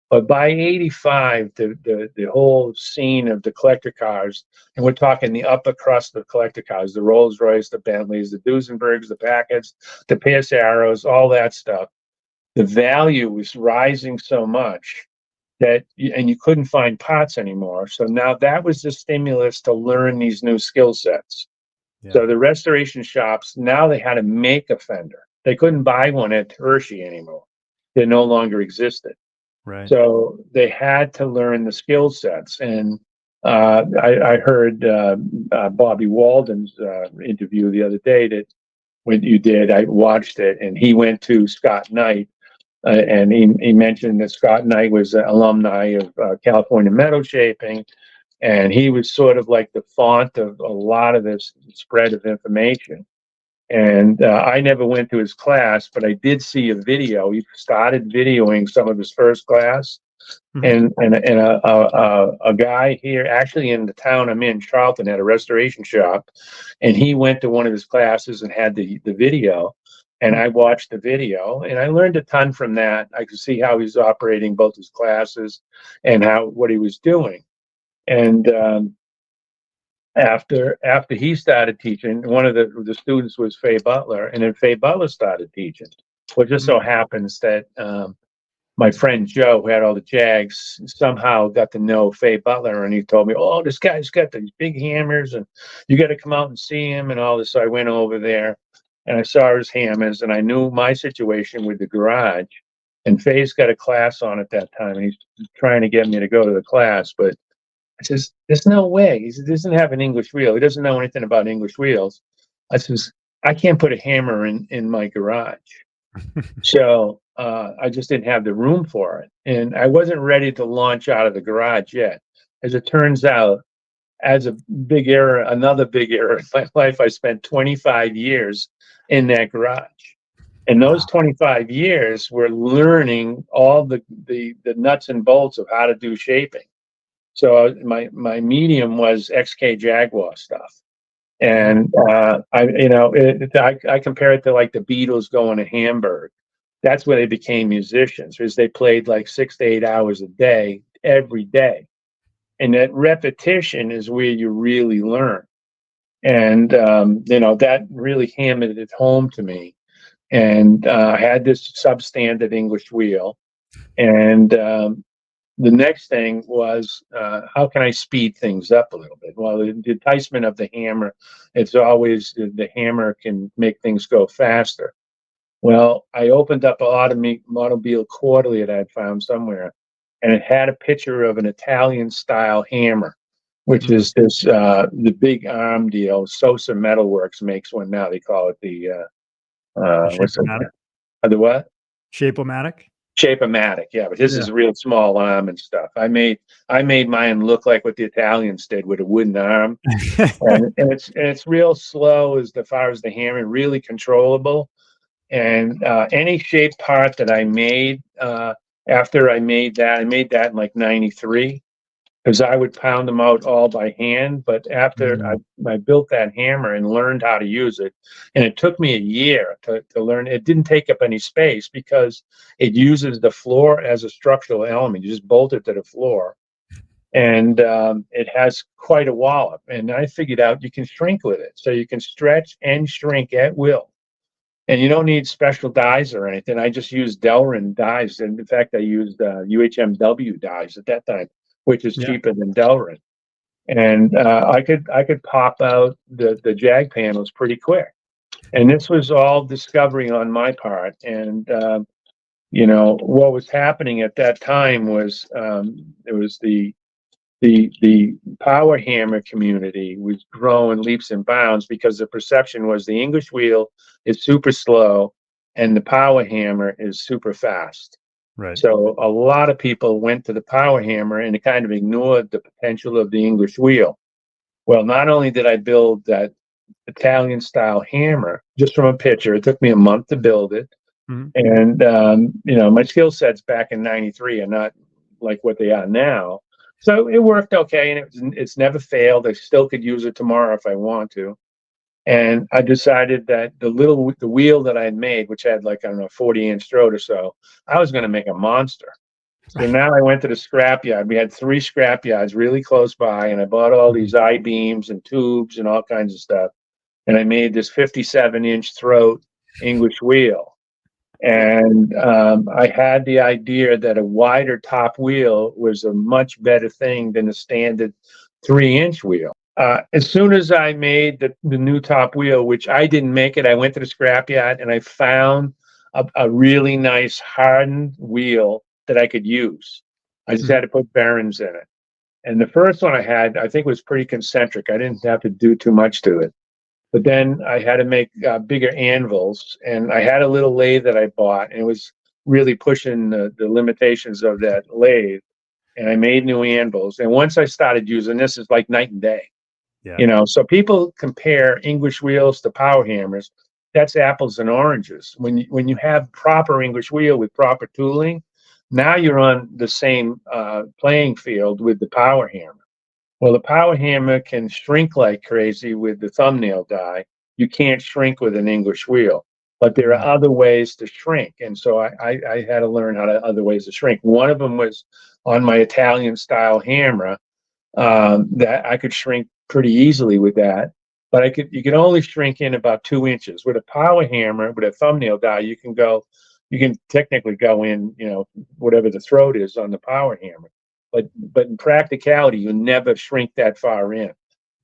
[SPEAKER 2] But by 85, the whole scene of the collector cars, and we're talking the upper crust of collector cars, the Rolls Royce, the Bentleys, the Duesenbergs, the Packards, the Pierce Arrows, all that stuff, the value was rising so much that, and you couldn't find parts anymore. So now that was the stimulus to learn these new skill sets. Yeah. So the restoration shops, now they had to make a fender. They couldn't buy one at Hershey anymore. They no longer existed.
[SPEAKER 1] Right.
[SPEAKER 2] So they had to learn the skill sets. And I heard Bobby Walden's interview the other day that when you did, I watched it, and he went to Scott Knight, and he mentioned that Scott Knight was an alumni of California Metal Shaping, and he was sort of like the font of a lot of this spread of information. And I never went to his class, but I did see a video. He started videoing some of his first class, and a guy here, actually in the town I'm in, Charlton, had a restoration shop, and he went to one of his classes and had the video, and I watched the video, and I learned a ton from that. I could see how he's operating both his classes and what he was doing, and after he started teaching, one of the students was Fay Butler, and then Fay Butler started teaching. Well, it just so happens that my friend Joe, who had all the Jags, somehow got to know Fay Butler, and he told me, "Oh, this guy's got these big hammers, and you got to come out and see him," and all this. So I went over there, and I saw his hammers, and I knew my situation with the garage. And Fay's got a class on at that time, and he's trying to get me to go to the class, but I says, "There's no way." He says, "He doesn't have an English wheel. He doesn't know anything about English wheels." I says, "I can't put a hammer in my garage." So I just didn't have the room for it. And I wasn't ready to launch out of the garage yet. As it turns out, as a big error, another big error in my life, I spent 25 years in that garage. And those 25 years were learning all the nuts and bolts of how to do shaping. So my medium was XK Jaguar stuff, and I compare it to like the Beatles going to Hamburg. That's where they became musicians, because they played like 6 to 8 hours a day, every day, and that repetition is where you really learn. And that really hammered it home to me. And I had this substandard English wheel, and the next thing was, how can I speed things up a little bit? Well, the enticement of the hammer, it's always the hammer can make things go faster. Well, I opened up an Automobile Quarterly that I had found somewhere, and it had a picture of an Italian style hammer, which is this the big arm deal. Sosa Metalworks makes one now. They call it the what's it? The what?
[SPEAKER 1] Shape-o-matic?
[SPEAKER 2] Shape-o-matic, yeah, but this is a real small arm and stuff. I made mine look like what the Italians did with a wooden arm, and it's real slow as far as the hammer, really controllable. And any shape part that I made after I made that in like '93, because I would pound them out all by hand. But after I built that hammer and learned how to use it, and it took me a year to learn. It didn't take up any space because it uses the floor as a structural element. You just bolt it to the floor, and it has quite a wallop. And I figured out you can shrink with it, so you can stretch and shrink at will. And you don't need special dies or anything. I just used Delrin dies, and in fact, I used UHMW dies at that time, which is cheaper than Delrin. And I could pop out the Jag panels pretty quick. And this was all discovery on my part. And what was happening at that time was it was the power hammer community was growing leaps and bounds, because the perception was the English wheel is super slow and the power hammer is super fast.
[SPEAKER 1] Right.
[SPEAKER 2] So a lot of people went to the power hammer and it kind of ignored the potential of the English wheel. Well, not only did I build that Italian style hammer just from a picture, it took me a month to build it.
[SPEAKER 1] Mhm.
[SPEAKER 2] And, my skill sets back in 93 are not like what they are now. So it worked okay, and it's never failed. I still could use it tomorrow if I want to. And I decided that the wheel that I had made, which had like, I don't know, 40-inch throat or so, I was going to make a monster. So now I went to the scrapyard. We had 3 scrapyards really close by, and I bought all these I-beams and tubes and all kinds of stuff. And I made this 57-inch throat English wheel. And I had the idea that a wider top wheel was a much better thing than a standard 3-inch wheel. As soon as I made the new top wheel, which I didn't make it, I went to the scrapyard and I found a really nice hardened wheel that I could use. I just had to put bearings in it. And the first one I had, I think, was pretty concentric. I didn't have to do too much to it. But then I had to make bigger anvils, and I had a little lathe that I bought, and it was really pushing the limitations of that lathe. And I made new anvils. And once I started using this, it's like night and day.
[SPEAKER 1] Yeah.
[SPEAKER 2] So people compare English wheels to power hammers. That's apples and oranges. When you have proper English wheel with proper tooling, now you're on the same playing field with the power hammer. Well, the power hammer can shrink like crazy with the thumbnail die. You can't shrink with an English wheel, but there are other ways to shrink. And so I had to learn other ways to shrink. One of them was on my Italian style hammer, that I could shrink pretty easily with that. But you could only shrink in about 2 inches. With a power hammer, with a thumbnail die, you can technically go in, whatever the throat is on the power hammer. But in practicality, you never shrink that far in.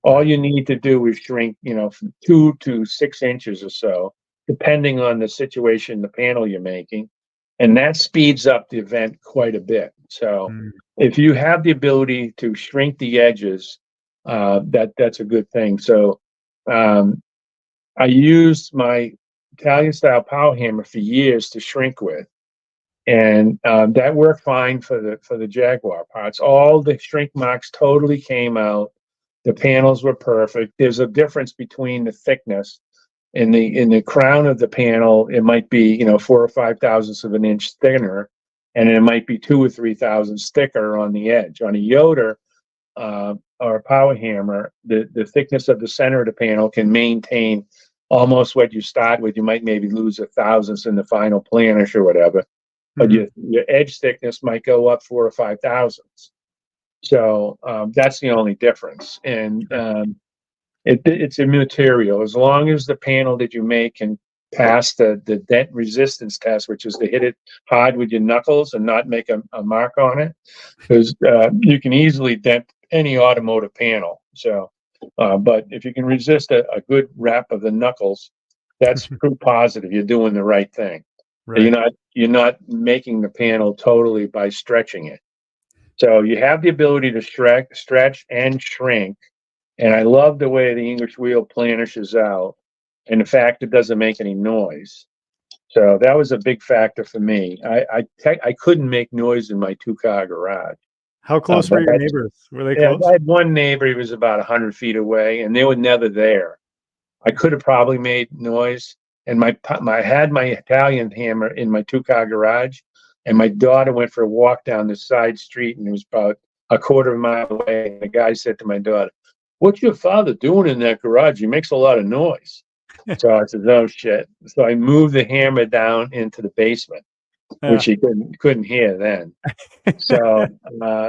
[SPEAKER 2] All you need to do is shrink, from 2 to 6 inches or so, depending on the situation, the panel you're making. And that speeds up the event quite a bit. So if you have the ability to shrink the edges, that's a good thing. So I used my Italian style power hammer for years to shrink with. And that worked fine for the Jaguar parts. All the shrink marks totally came out. The panels were perfect. There's a difference between the thickness. In the crown of the panel, it might be 4 or 5 thousandths of an inch thinner, and it might be 2 or 3 thousandths thicker on the edge. On a yoder or a power hammer, the thickness of the center of the panel can maintain almost what you start with. You might maybe lose a thousandths in the final planish or whatever. But your edge thickness might go up 4 or 5 thousandths. So that's the only difference. And it's immaterial. As long as the panel that you make can pass the dent resistance test, which is to hit it hard with your knuckles and not make a mark on it, because you can easily dent any automotive panel. So, but if you can resist a good rap of the knuckles, that's proof positive you're doing the right thing.
[SPEAKER 1] Right.
[SPEAKER 2] You're not making the panel totally by stretching it. So you have the ability to stretch and shrink. And I love the way the English wheel planishes out, and the fact it doesn't make any noise. So that was a big factor for me. I couldn't make noise in my 2-car garage.
[SPEAKER 1] How close were your neighbors? Were they close?
[SPEAKER 2] I had one neighbor. He was about 100 feet away, and they were never there. I could have probably made noise. And I had my Italian hammer in my 2-car garage, and my daughter went for a walk down the side street, and it was about a quarter of a mile away. And the guy said to my daughter, "What's your father doing in that garage? He makes a lot of noise." So I said, "Oh shit!" So I moved the hammer down into the basement, which he couldn't hear then. So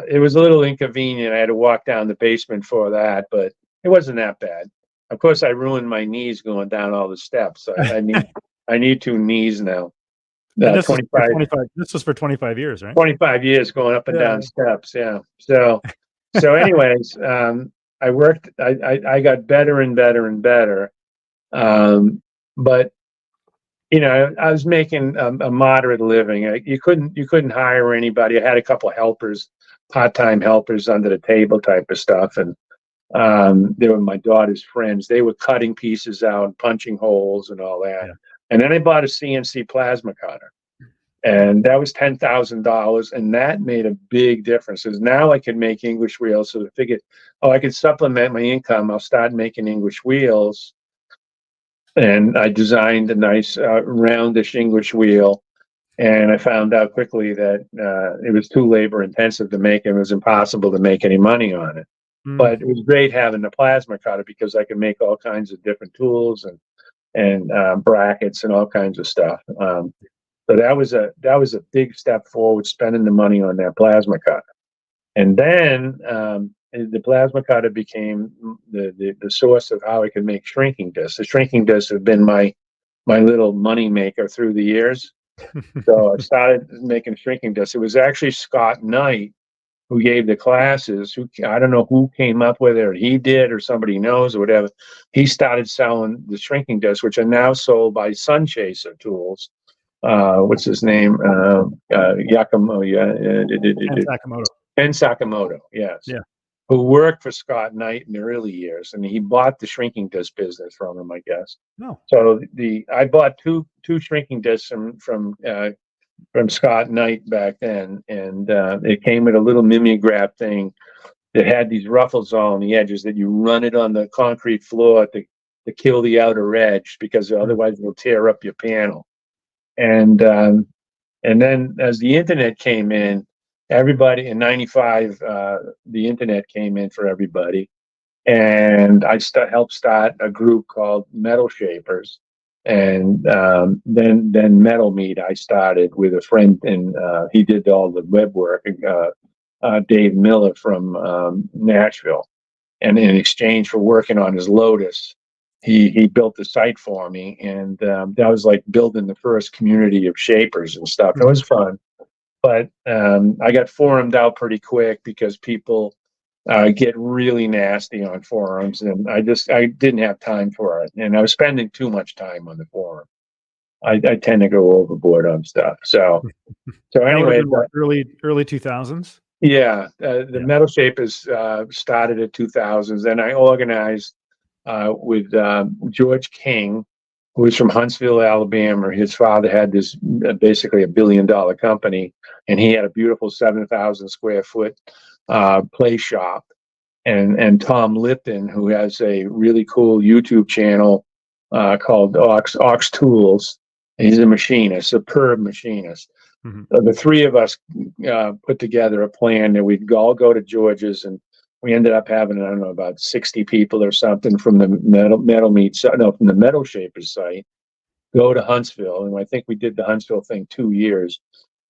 [SPEAKER 2] it was a little inconvenient. I had to walk down the basement for that, but it wasn't that bad. Of course, I ruined my knees going down all the steps. So I need 2 knees now.
[SPEAKER 1] This was for 25 years, right?
[SPEAKER 2] 25 years going up and down steps. Yeah. So anyways, I worked. I got better and better and better. But I was making a moderate living. You couldn't hire anybody. I had a couple of helpers, part-time helpers under the table type of stuff, and they were my daughter's friends. They were cutting pieces out, punching holes, and all that. Yeah. And then I bought a CNC plasma cutter, and that was $10,000, and that made a big difference. Because now I could make English wheels. So I figured, I could supplement my income. I'll start making English wheels. and I designed a nice roundish English wheel. And I found out quickly that it was too labor intensive to make, and it was impossible to make any money on it. But it was great having the plasma cutter because I could make all kinds of different tools and brackets and all kinds of stuff. So that was a big step forward, spending the money on that plasma cutter. And then the plasma cutter became the source of how I could make shrinking discs. The shrinking discs have been my little money maker through the years. So I started making shrinking discs. It was actually Scott Knight who gave the classes. I don't know who came up with it, or he did, or somebody knows, or whatever. He started selling the shrinking discs, which are now sold by Sun Chaser Tools. What's his name? Yakumo.
[SPEAKER 1] And Sakamoto.
[SPEAKER 2] Ken Sakamoto, yes.
[SPEAKER 1] Yeah. Who
[SPEAKER 2] worked for Scott Knight in the early years, and he bought the shrinking disc business from him, I guess.
[SPEAKER 1] No.
[SPEAKER 2] So I bought two shrinking discs from Scott Knight back then, and it came with a little mimeograph thing that had these ruffles all on the edges that you run it on the concrete floor to kill the outer edge, because otherwise it'll tear up your panel. And then as the internet came in, everybody in '95, the internet came in for everybody, and I helped start a group called Metal Shapers, and then Metal Meat I started with a friend, and he did all the web work, Dave Miller from Nashville, and in exchange for working on his Lotus, he built the site for me, and that was like building the first community of shapers and stuff. It was fun. But I got forumed out pretty quick because people get really nasty on forums, and I didn't have time for it, and I was spending too much time on the forum. I tend to go overboard on stuff. So anyway,
[SPEAKER 1] early 2000s.
[SPEAKER 2] Yeah, the Metal Shapers started at 2000s. Then I organized with George King, who was from Huntsville, Alabama. His father had this basically $1 billion company, and he had a beautiful 7,000 square foot play shop. And Tom Lipton, who has a really cool YouTube channel called Ox Tools. He's a machinist, superb machinist. The three of us put together a plan that we'd all go to George's, and we ended up having, I don't know, about 60 people or something from the from the Metal Shapers site, go to Huntsville. And I think we did the Huntsville thing 2 years.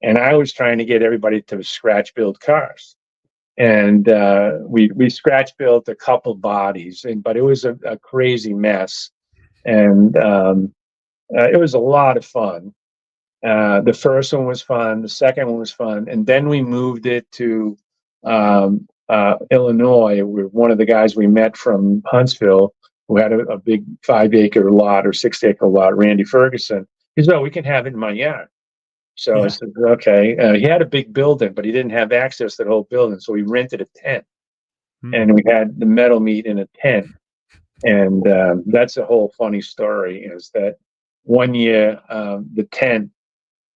[SPEAKER 2] And I was trying to get everybody to scratch build cars. And we scratch built a couple bodies, but it was a crazy mess. And it was a lot of fun. The first one was fun. The second one was fun. And then we moved it to Illinois, with one of the guys we met from Huntsville, who had a big 5-acre lot or 6-acre lot, Randy Ferguson. He said, "Oh, we can have it in my yard." So I said, okay. He had a big building, but he didn't have access to the whole building. So we rented a tent, and we had the Metal Meat in a tent. And that's a whole funny story, is that one year the tent,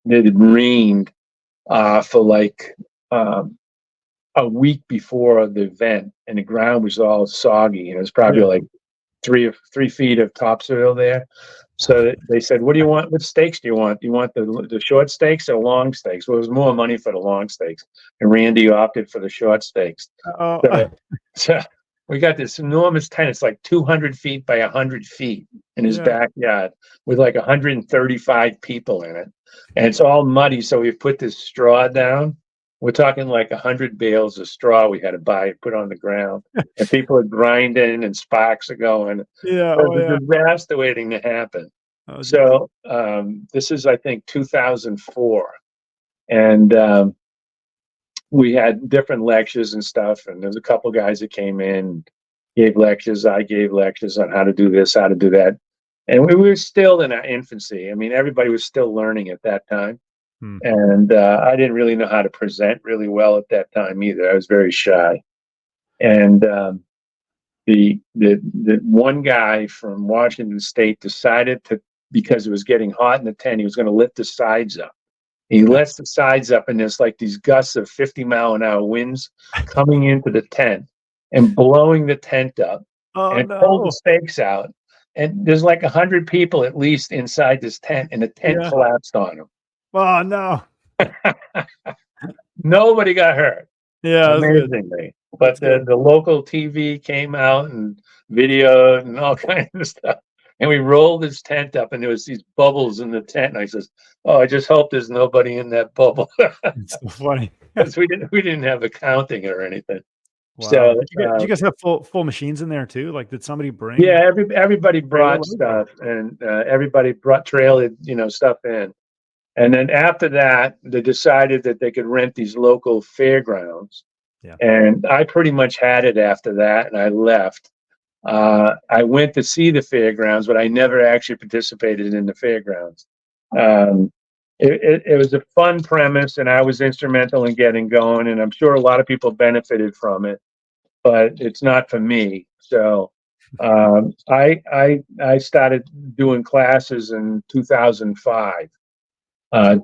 [SPEAKER 2] it had rained for like a week before the event, and the ground was all soggy, and it was probably like 3 feet of topsoil there. So they said, "What do you want? What steaks do you want? Do you want the short steaks or long steaks?" Well, it was more money for the long steaks, and Randy opted for the short steaks. So we got this enormous tent. It's like 200 feet by 100 feet in his backyard, with like 135 people in it, and it's all muddy. So we put this straw down. We're talking like 100 bales of straw we had to buy and put on the ground, and people are grinding and sparks are going. There's a disaster waiting to happen. So this is, I think, 2004, and we had different lectures and stuff. And there's a couple guys that came in, gave lectures. I gave lectures on how to do this, how to do that, and we were still in our infancy. I mean, everybody was still learning at that time. And I didn't really know how to present really well at that time either. I was very shy. And the one guy from Washington State decided to, because it was getting hot in the tent, he was going to lift the sides up. He lifts the sides up, and there's like these gusts of 50-mile-an-hour winds coming into the tent and blowing the tent up, and pulled the stakes out. and there's like 100 people at least inside this tent, and the tent
[SPEAKER 1] Yeah.
[SPEAKER 2] collapsed on them.
[SPEAKER 1] Oh no.
[SPEAKER 2] Nobody got hurt,
[SPEAKER 1] Yeah, that's good.
[SPEAKER 2] amazingly. But
[SPEAKER 1] That's good.
[SPEAKER 2] the local TV came out and video and all kinds of stuff. And we rolled this tent up, and there was these bubbles in the tent. And I says, "Oh, I just hope there's nobody in that bubble,"
[SPEAKER 1] It's so funny.
[SPEAKER 2] because we didn't have accounting or anything.
[SPEAKER 1] Wow.
[SPEAKER 2] So
[SPEAKER 1] Did you guys have full machines in there too? Like, did somebody bring?
[SPEAKER 2] yeah, everybody brought
[SPEAKER 1] Trailers?
[SPEAKER 2] stuff, and everybody brought trailer, stuff in. And then after that, they decided that they could rent these local fairgrounds.
[SPEAKER 1] Yeah.
[SPEAKER 2] And I pretty much had it after that, and I left. I went to see the fairgrounds, but I never actually participated in the fairgrounds. It was a fun premise, and I was instrumental in getting going, and I'm sure a lot of people benefited from it, but it's not for me. So I started doing classes in 2005.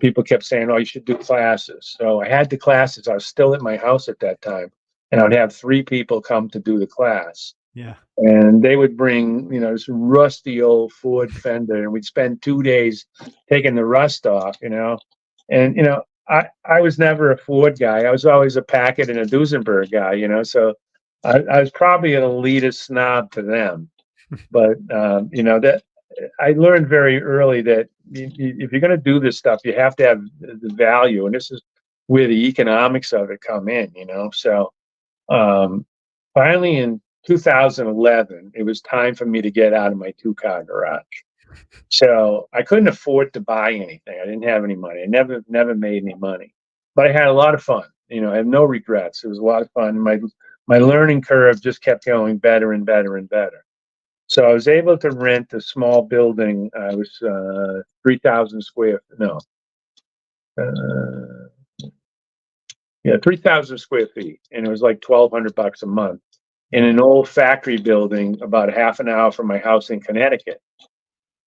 [SPEAKER 2] People kept saying, "Oh, you should do classes." So I had the classes. I was still at my house at that time, and I would have 3 people come to do the class.
[SPEAKER 1] Yeah.
[SPEAKER 2] And they would bring, this rusty old Ford Fender, and we'd spend 2 days taking the rust off, And, I was never a Ford guy. I was always a Packard and a Duesenberg guy, So I was probably an elitist snob to them. But, that I learned very early that if you're going to do this stuff, you have to have the value. And this is where the economics of it come in, So finally in 2011, it was time for me to get out of my 2-car garage. So I couldn't afford to buy anything. I didn't have any money. I never made any money, but I had a lot of fun. I had no regrets. It was a lot of fun. My learning curve just kept going better and better and better. So I was able to rent a small building. It was 3,000 square. No, 3,000 square feet, and it was like $1,200 a month in an old factory building about a half an hour from my house in Connecticut.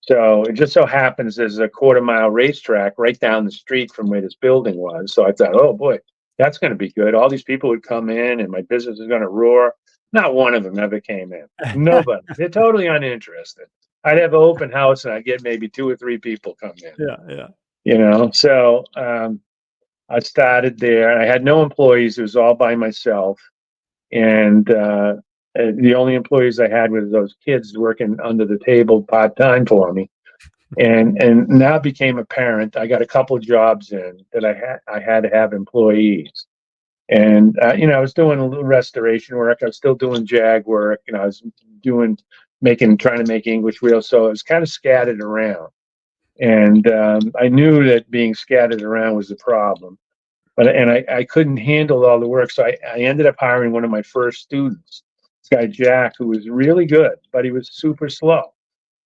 [SPEAKER 2] So it just so happens there's a 1/4-mile racetrack right down the street from where this building was. So I thought, oh boy, that's going to be good. All these people would come in, and my business is going to roar. Not one of them ever came in. Nobody. They're totally uninterested. I'd have an open house, and I'd get maybe 2 or 3 people come in.
[SPEAKER 1] Yeah.
[SPEAKER 2] So I started there. I had no employees. It was all by myself. And the only employees I had were those kids working under the table part-time for me. And now it became apparent. I got a couple of jobs in that I had to have employees. And, I was doing a little restoration work. I was still doing jag work. I was trying to make Englishwheel. So it was kind of scattered around. And I knew that being scattered around was the problem. But I couldn't handle all the work. So I ended up hiring one of my first students, this guy, Jack, who was really good, but he was super slow.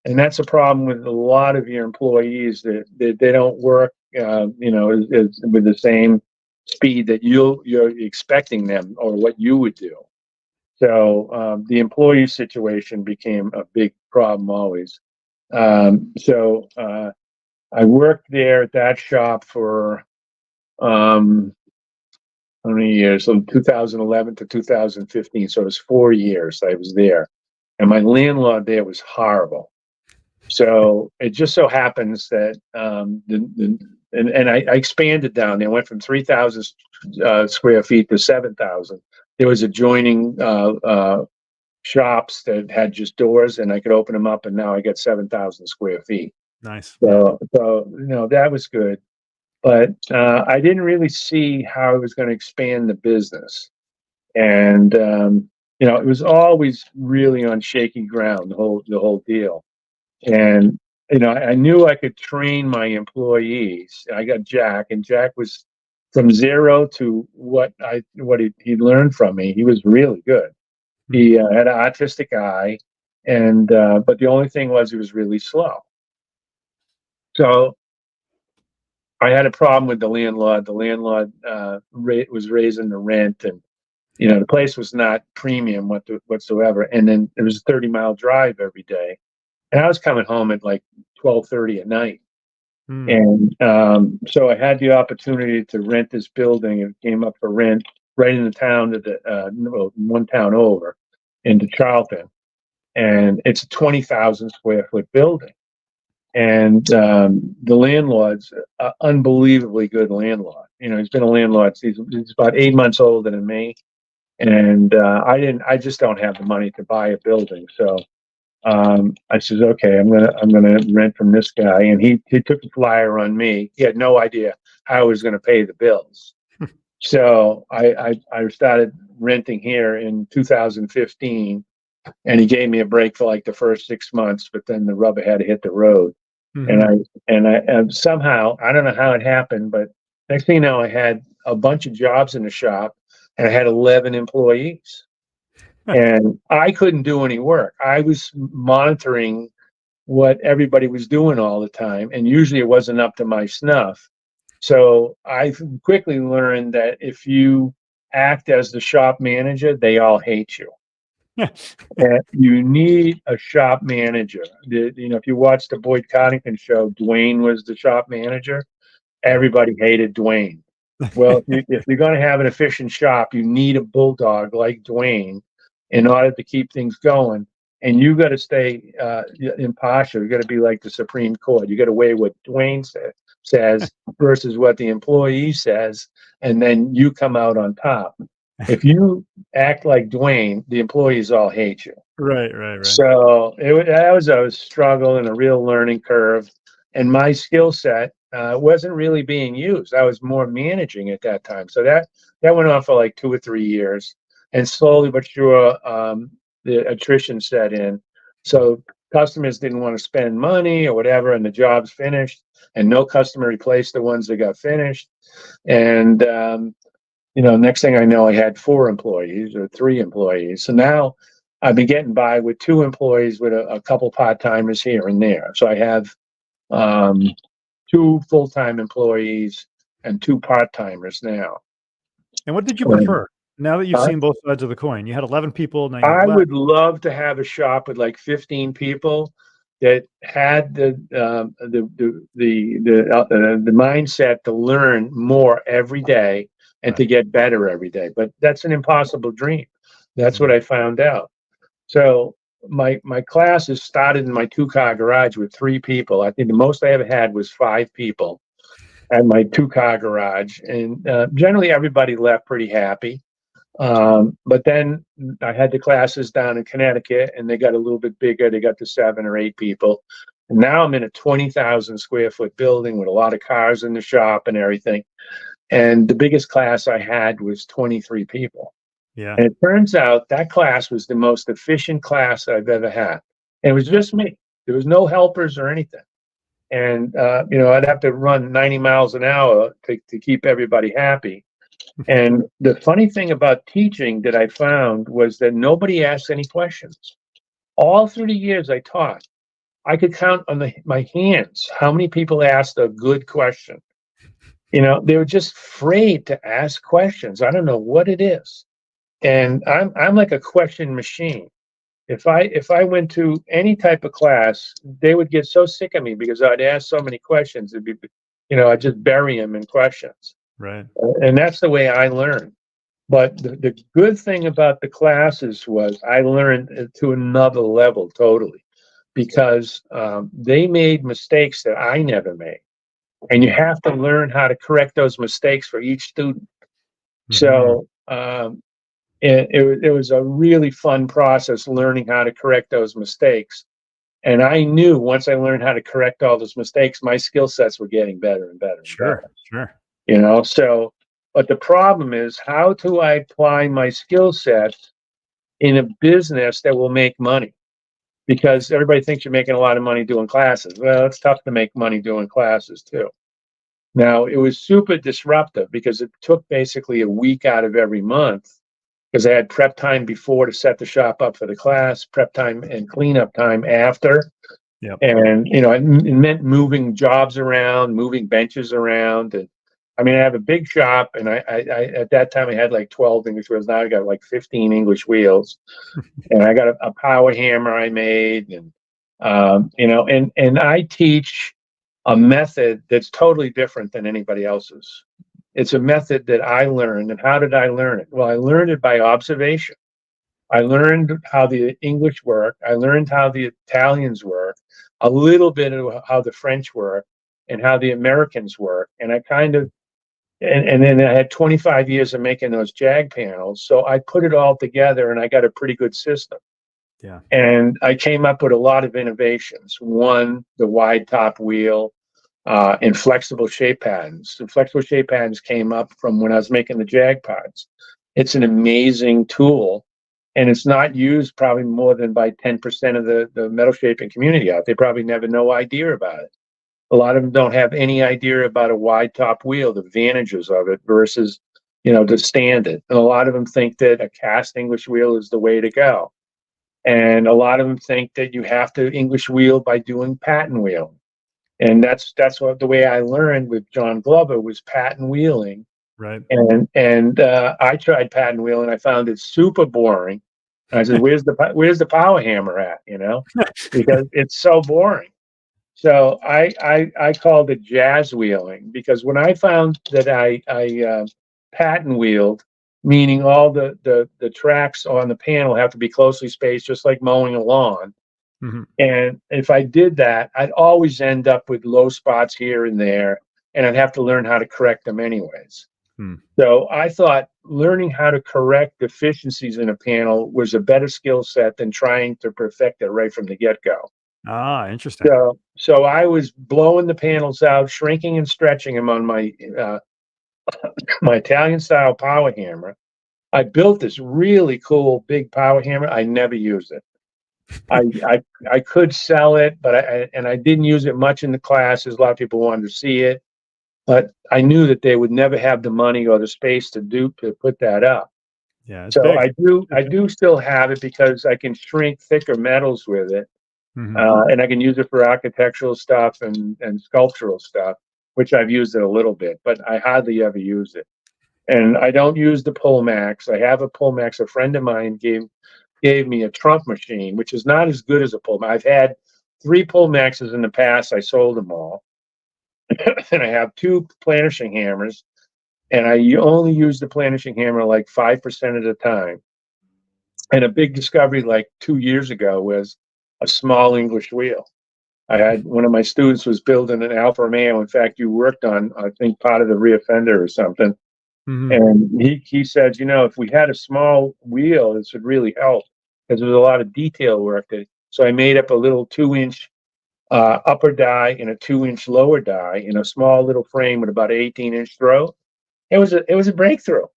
[SPEAKER 2] And that's a problem with a lot of your employees, that they don't work, with the same speed that you're expecting them, or what you would do. So the employee situation became a big problem always. So I worked there at that shop for how many years? So 2011 to 2015. So it was 4 years I was there, and my landlord there was horrible. So it just so happens that I expanded down there. I went from 3,000 square feet to 7,000. There was adjoining shops that had just doors, and I could open them up, and now I get 7,000 square feet.
[SPEAKER 1] Nice.
[SPEAKER 2] So that was good. But I didn't really see how I was going to expand the business. And, it was always really on shaky ground, the whole deal. And, I knew I could train my employees. I got Jack, and Jack was from zero to what he learned from me. He was really good. He had an autistic eye, and but the only thing was he was really slow. So I had a problem with the landlord. The landlord was raising the rent, and the place was not premium whatsoever. And then it was a 30-mile drive every day, and I was coming home at like 12:30 at night. And so I had the opportunity to rent this building. It came up for rent right in the town one town over, into Charlton. and it's a 20,000 square foot building. And the landlord's an unbelievably good landlord. You know, he's been a landlord. He's about 8 months older than me, and I just don't have the money to buy a building. So I says, okay, I'm gonna rent from this guy, and he took a flyer on me. He had no idea how I was going to pay the bills. So I started renting here in 2015, and he gave me a break for like the first 6 months, but then the rubber had to hit the road.
[SPEAKER 1] Mhm.
[SPEAKER 2] And I somehow, I don't know how it happened, but next thing you know, I had a bunch of jobs in the shop, and I had 11 employees, and I couldn't do any work. I was monitoring what everybody was doing all the time, and usually it wasn't up to my snuff. So I quickly learned that if you act as the shop manager, they all hate you. And you need a shop manager. You know, if you watch the Boyd Coddington show, Dwayne was the shop manager. Everybody hated Dwayne. Well, if you're going to have an efficient shop, you need a bulldog like Dwayne in order to keep things going. And you got to stay impartial. You got to be like the Supreme Court. You got to weigh what Dwayne says versus what the employee says, and then you come out on top. If you act like Dwayne, the employees all hate you.
[SPEAKER 1] Right.
[SPEAKER 2] So that was a struggle and a real learning curve. And my skill set wasn't really being used. I was more managing at that time. So that went on for like 2 or 3 years. And slowly but sure, the attrition set in. So customers didn't want to spend money or whatever, and the job's finished. And no customer replaced the ones that got finished. And you know, next thing I know, I had 4 employees or 3 employees. So now I've been getting by with 2 employees with a couple part-timers here and there. So I have 2 full-time employees and 2 part-timers now.
[SPEAKER 1] And what did you prefer? Now that you've
[SPEAKER 2] Huh?
[SPEAKER 1] seen both sides of the coin, you had 11 people. Now you have
[SPEAKER 2] I
[SPEAKER 1] less.
[SPEAKER 2] would love to have a shop with like 15 people that had the mindset to learn more every day and to get better every day. But that's an impossible dream. That's what I found out. So my classes started in my 2-car garage with 3 people. I think the most I ever had was 5 people at my 2-car garage, and generally everybody left pretty happy. But then I had the classes down in Connecticut, and they got a little bit bigger. They got to 7 or 8 people. And now I'm in a 20,000 square foot building with a lot of cars in the shop and everything. And the biggest class I had was 23 people.
[SPEAKER 1] Yeah.
[SPEAKER 2] And it turns out that class was the most efficient class I've ever had. And it was just me. There was no helpers or anything. And, you know, I'd have to run 90 miles an hour to keep everybody happy. And the funny thing about teaching that I found was that nobody asked any questions. All through the years I taught, I could count on my hands how many people asked a good question. You know, they were just afraid to ask questions. I don't know what it is. And I'm like a question machine. If I went to any type of class, they would get so sick of me because I'd ask so many questions. It'd be, you know, I'd just bury them in questions.
[SPEAKER 1] Right.
[SPEAKER 2] And that's the way I learned. But the good thing about the classes was I learned to another level totally, because they made mistakes that I never made. And you have to learn how to correct those mistakes for each student. So it was a really fun process learning how to correct those mistakes. And I knew once I learned how to correct all those mistakes, my skill sets were getting better and better and better.
[SPEAKER 1] Sure.
[SPEAKER 2] You know, so, but the problem is, how do I apply my skill sets in a business that will make money? Because everybody thinks you're making a lot of money doing classes. Well, it's tough to make money doing classes too. Now, it was super disruptive because it took basically a week out of every month, because I had prep time before to set the shop up for the class, prep time and cleanup time after.
[SPEAKER 1] Yep.
[SPEAKER 2] And, you know, it meant moving jobs around, moving benches around. And I mean, I have a big shop, and I at that time I had like 12 English wheels. Now I got like 15 English wheels, and I got a power hammer I made, and you know, and I teach a method that's totally different than anybody else's. It's a method that I learned. And how did I learn it? Well, I learned it by observation. I learned how the English work. I learned how the Italians work, a little bit of how the French work, and how the Americans work. And I kind of, and then I had 25 years of making those Jag panels. So I put it all together and I got a pretty good system.
[SPEAKER 1] Yeah.
[SPEAKER 2] And I came up with a lot of innovations. One, the wide top wheel, and flexible shape patterns. The flexible shape patterns came up from when I was making the Jag pods. It's an amazing tool, and it's not used probably more than by 10% of the metal shaping community out. They probably never no idea about it. A lot of them don't have any idea about a wide top wheel, the advantages of it versus, to stand it. And a lot of them think that a cast English wheel is the way to go. And a lot of them think that you have to English wheel by doing pattern wheeling. And that's what the way I learned with John Glover was pattern wheeling.
[SPEAKER 1] Right.
[SPEAKER 2] And I tried pattern wheeling. I found it super boring. And I said, "Where's the power hammer at?" Because it's so boring. So I called it jazz wheeling, because when I found that I pattern wheeled, meaning all the tracks on the panel have to be closely spaced, just like mowing a lawn.
[SPEAKER 1] Mm-hmm.
[SPEAKER 2] And if I did that, I'd always end up with low spots here and there, and I'd have to learn how to correct them anyways. So I thought learning how to correct deficiencies in a panel was a better skill set than trying to perfect it right from the get-go.
[SPEAKER 1] Ah, interesting.
[SPEAKER 2] So I was blowing the panels out, shrinking and stretching them on my my Italian style power hammer. I built this really cool big power hammer. I never used it. I could sell it, but I didn't use it much in the classes. A lot of people wanted to see it, but I knew that they would never have the money or the space to put that up.
[SPEAKER 1] Yeah,
[SPEAKER 2] so
[SPEAKER 1] big.
[SPEAKER 2] I do still have it because I can shrink thicker metals with it, and I can use it for architectural stuff and sculptural stuff, which I've used it a little bit, but I hardly ever use it. And I don't use the pullmax. I have a pullmax. A friend of mine gave me a trunk machine, which is not as good as a pullmax. I've had 3 pullmaxes in the past. I sold them all. And I have 2 planishing hammers, and I only use the planishing hammer like 5% of the time. And a big discovery like 2 years ago was a small English wheel. I had one of my students was building an Alfa Romeo. In fact, you worked on, I think, part of the rear fender or something. And he said, if we had a small wheel, this would really help, because there was a lot of detail work. So I made up a little 2-inch upper die and a 2-inch lower die in a small little frame with about an 18-inch throat. It was a breakthrough.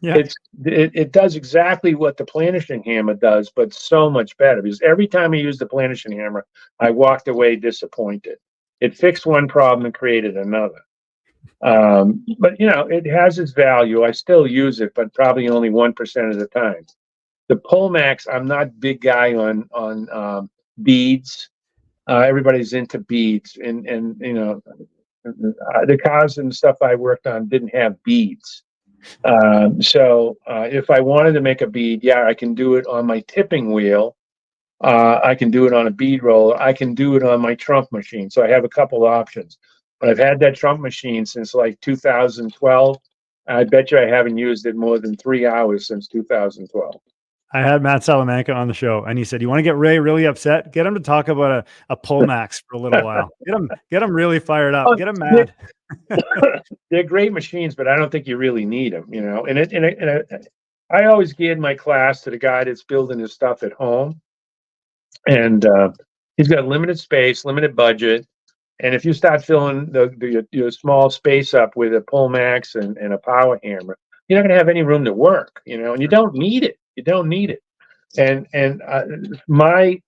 [SPEAKER 1] Yeah.
[SPEAKER 2] It does exactly what the planishing hammer does, but so much better, because every time I used the planishing hammer, I walked away disappointed. It fixed one problem and created another. But it has its value. I still use it, but probably only 1% of the time. The pullmax, I'm not a big guy on beads. Everybody's into beads, and the cars and stuff I worked on didn't have beads. So if I wanted to make a bead, yeah, I can do it on my tipping wheel. I can do it on a bead roller. I can do it on my trunk machine. So I have a couple options. But I've had that trunk machine since like 2012. I bet you I haven't used it more than 3 hours since 2012.
[SPEAKER 1] I had Matt Salamanca on the show, and he said, "You want to get Ray really upset? Get him to talk about a pullmax for a little while. Get him really fired up. Get him mad."
[SPEAKER 2] They're great machines, but I don't think you really need them. I always geared my class to the guy that's building his stuff at home, and he's got limited space, limited budget. And if you start filling your small space up with a pullmax and a power hammer, you're not going to have any room to work, and you don't need it. You don't need it. And my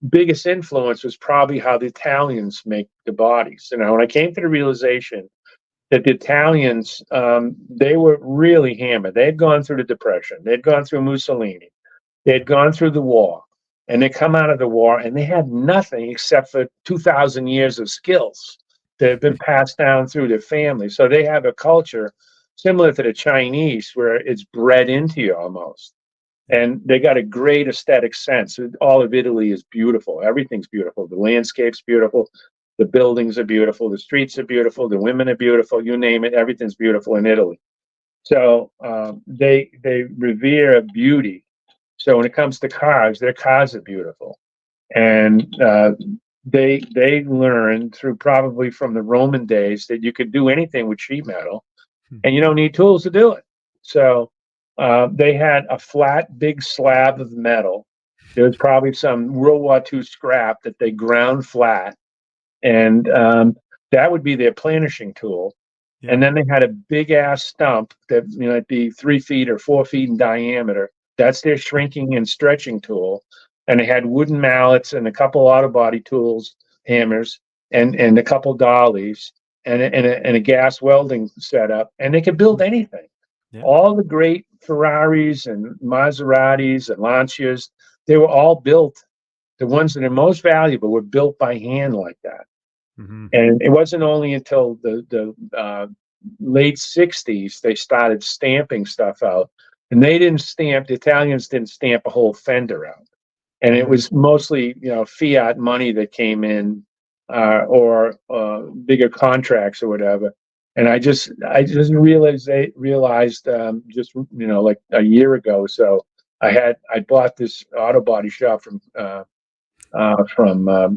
[SPEAKER 2] biggest influence was probably how the Italians make the bodies. When I came to the realization that the Italians, they were really hammered. They had gone through the Depression. They had gone through Mussolini. They had gone through the war. And they come out of the war and they had nothing except for 2,000 years of skills that have been passed down through their family. So they have a culture similar to the Chinese, where it's bred into you almost. And they got a great aesthetic sense. All of Italy is beautiful. Everything's beautiful. The landscape's beautiful. The buildings are beautiful. The streets are beautiful. The women are beautiful. You name it. Everything's beautiful in Italy. So they revere beauty. So when it comes to cars, their cars are beautiful, and they learned through probably from the Roman days that you could do anything with sheet metal, and you don't need tools to do it. So they had a flat, big slab of metal. There was probably some World War II scrap that they ground flat, and that would be their planishing tool.
[SPEAKER 1] Yeah.
[SPEAKER 2] And then they had a big ass stump that might be 3 feet or 4 feet in diameter. That's their shrinking and stretching tool. And they had wooden mallets and a couple auto body tools, hammers, and a couple dollies, and a gas welding setup. And they could build anything.
[SPEAKER 1] Yeah.
[SPEAKER 2] All the great Ferraris and Maseratis and Lancias, they were all built. The ones that are most valuable were built by hand like that.
[SPEAKER 1] Mm-hmm.
[SPEAKER 2] And it wasn't only until the late 60s they started stamping stuff out. And they didn't stamp, the Italians didn't stamp a whole fender out. And it was mostly, fiat money that came in, or bigger contracts or whatever. And I just realized like a year ago. So I bought this auto body shop from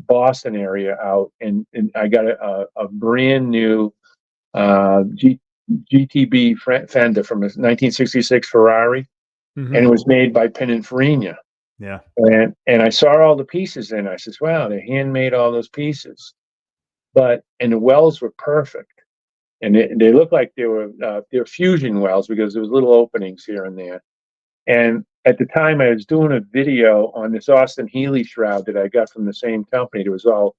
[SPEAKER 2] Boston area out, and I got a brand new GTB fender from a 1966 Ferrari,
[SPEAKER 1] Mm-hmm.
[SPEAKER 2] and it was made by Pininfarina.
[SPEAKER 1] Yeah.
[SPEAKER 2] And I saw all the pieces in. I says, "Wow, they handmade all those pieces," and the welds were perfect, and they looked like they were fusion welds because there was little openings here and there. And at the time, I was doing a video on this Austin Healey shroud that I got from the same company. It was all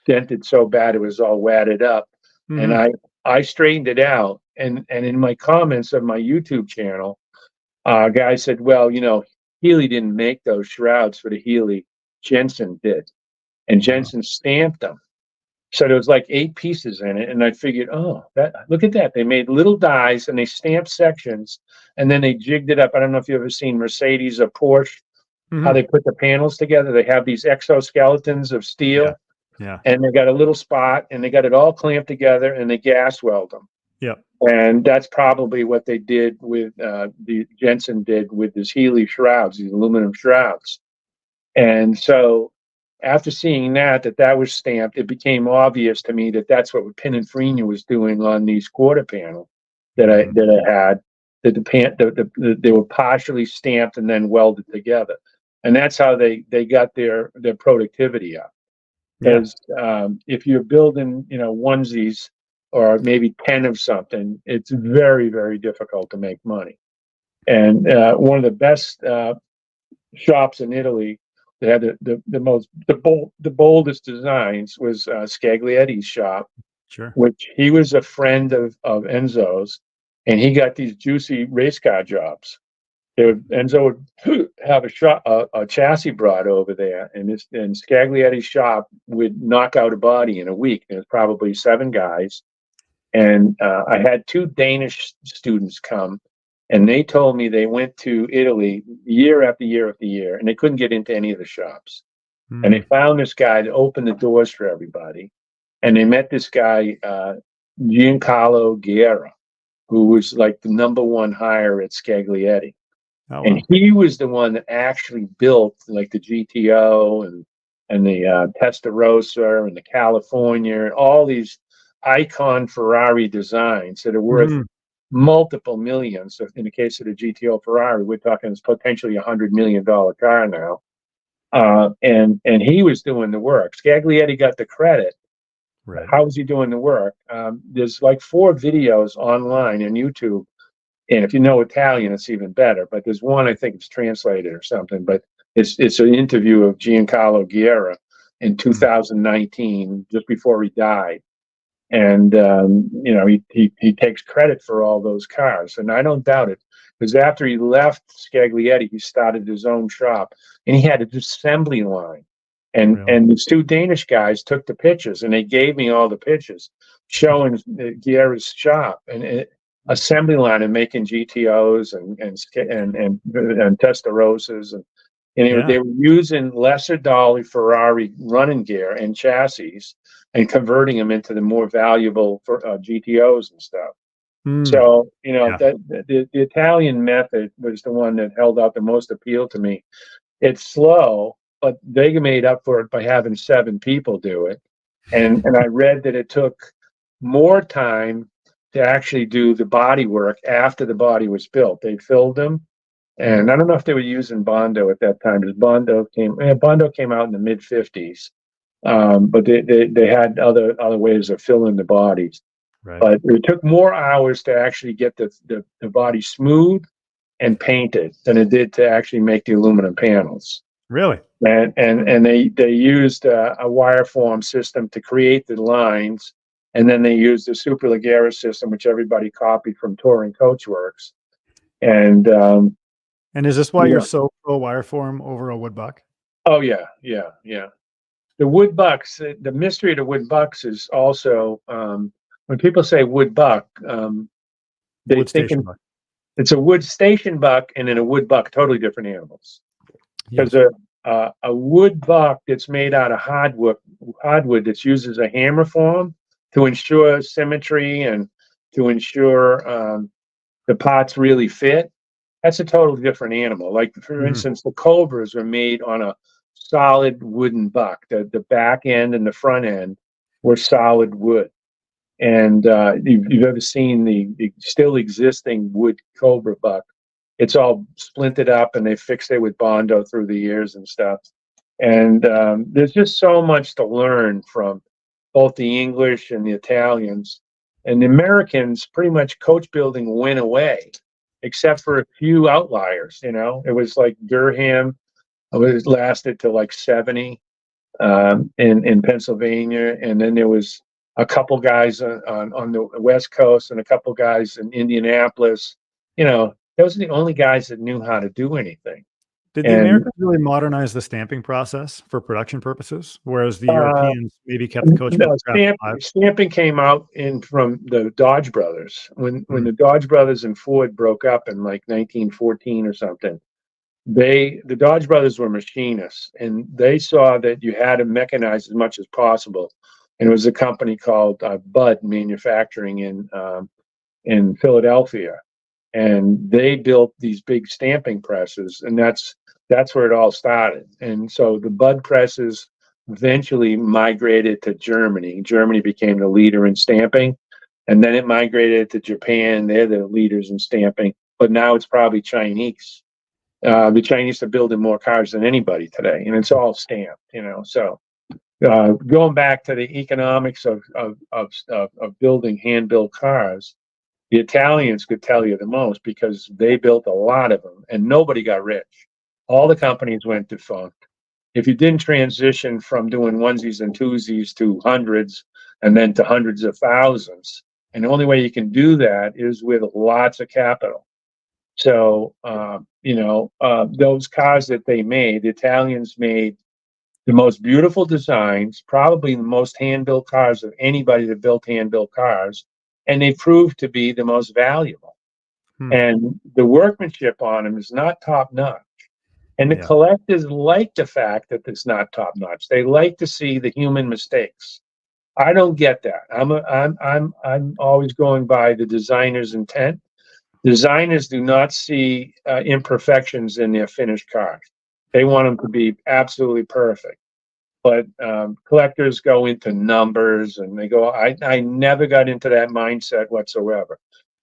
[SPEAKER 2] dented so bad it was all wadded up,
[SPEAKER 1] Mm-hmm.
[SPEAKER 2] and I straightened it out. And in my comments of my YouTube channel, a guy said, "Well, Healey didn't make those shrouds for the Healey. Jensen did, and Jensen stamped them." So there was like 8 pieces in it, and I figured, look at that. They made little dies and they stamped sections, and then they jigged it up. I don't know if you've ever seen Mercedes or Porsche, how they put the panels together. They have these exoskeletons of steel,
[SPEAKER 1] Yeah.
[SPEAKER 2] and they got a little spot, and they got it all clamped together, and they gas weld them.
[SPEAKER 1] Yeah.
[SPEAKER 2] And that's probably what they did with the Jensen did with his Healey shrouds, these aluminum shrouds. And so after seeing that was stamped, it became obvious to me that that's what Pininfarina was doing on these quarter panel that I had. That they were partially stamped and then welded together, and that's how they got their productivity up. Because if you're building onesies or maybe 10 of something, it's very, very difficult to make money. And one of the best shops in Italy that had the boldest designs was Scaglietti's shop.
[SPEAKER 1] Sure.
[SPEAKER 2] Which he was a friend of Enzo's, and he got these juicy race car jobs. Enzo would have a chassis brought over there, and Scaglietti's shop would knock out a body in a week. There's probably 7 guys, and I had 2 Danish students come. And they told me they went to Italy year after year after year, and they couldn't get into any of the shops. And they found this guy to open the doors for everybody. And they met this guy, Giancarlo Guerra, who was like the #1 hire at Scaglietti.
[SPEAKER 1] Oh, wow.
[SPEAKER 2] And he was the one that actually built like the GTO and the Testarossa and the California, all these icon Ferrari designs that are worth multiple millions. So in the case of the GTO Ferrari, we're talking it's potentially $100 million car now. And he was doing the work. Scaglietti got the credit.
[SPEAKER 1] Right.
[SPEAKER 2] How was he doing the work? There's like 4 videos online on YouTube. And if you know Italian, it's even better. But there's one, I think it's translated or something, but it's an interview of Giancarlo Guerra in 2019, just before he died. And he takes credit for all those cars, and I don't doubt it, because after he left Scaglietti, he started his own shop, and he had an assembly line, and these 2 Danish guys took the pictures, and they gave me all the pictures showing Guerra's shop and assembly line and making GTOs and Testarossas, and they were using lesser dolly Ferrari running gear and chassis and converting them into the more valuable GTOs and stuff. So,
[SPEAKER 1] Yeah.
[SPEAKER 2] the Italian method was the one that held out the most appeal to me. It's slow, but they made up for it by having 7 people do it. And I read that it took more time to actually do the body work after the body was built. They filled them. And I don't know if they were using Bondo at that time, because Bondo came out in the mid 50s. But they had other ways of filling the bodies.
[SPEAKER 1] Right.
[SPEAKER 2] But it took more hours to actually get the body smooth and painted than it did to actually make the aluminum panels.
[SPEAKER 1] Really?
[SPEAKER 2] And they used a wire form system to create the lines, and then they used the Duesenberg Era system, which everybody copied from Touring Coachworks. And
[SPEAKER 1] is this why you're so pro wire form over a wood buck?
[SPEAKER 2] oh yeah. The wood bucks. The mystery of the wood bucks is also when people say wood buck, they think it's a wood station buck and then a wood buck, totally different animals. Because a wood buck that's made out of hardwood that's used as a hammer form to ensure symmetry and to ensure the parts really fit, that's a totally different animal. Like, for instance, the Cobras were made on a solid wooden buck. The back end and the front end were solid wood. And you've ever seen the still existing wood Cobra buck? It's all splintered up, and they fixed it with Bondo through the years and stuff. And there's just so much to learn from both the English and the Italians. And the Americans, pretty much coach building went away, except for a few outliers. It was like Durham. It lasted till like 70 in Pennsylvania, and then there was a couple guys on the West Coast and a couple guys in Indianapolis. Those are the only guys that knew how to do anything.
[SPEAKER 1] Did the Americans really modernize the stamping process for production purposes, whereas the Europeans maybe kept the coach?
[SPEAKER 2] Stamping came out from the Dodge brothers. When the Dodge brothers and Ford broke up in like 1914 or something, the Dodge brothers were machinists, and they saw that you had to mechanize as much as possible. And it was a company called Budd Manufacturing in Philadelphia, and they built these big stamping presses, and that's where it all started. And so the Budd presses eventually migrated to Germany. Germany became the leader in stamping, and then it migrated to Japan. They're the leaders in stamping, but now it's probably Chinese. The Chinese are building more cars than anybody today, and it's all stamped. So going back to the economics of building hand-built cars, the Italians could tell you the most, because they built a lot of them, and nobody got rich. All the companies went defunct. If you didn't transition from doing onesies and twosies to hundreds and then to hundreds of thousands, and the only way you can do that is with lots of capital. So, those cars that they made, the Italians made the most beautiful designs, probably the most hand-built cars of anybody that built hand-built cars, and they proved to be the most valuable. And the workmanship on them is not top-notch. And the collectors like the fact that it's not top-notch. They like to see the human mistakes. I don't get that. I'm always going by the designer's intent. Designers do not see imperfections in their finished cars. They want them to be absolutely perfect. But collectors go into numbers, and they go, I never got into that mindset whatsoever.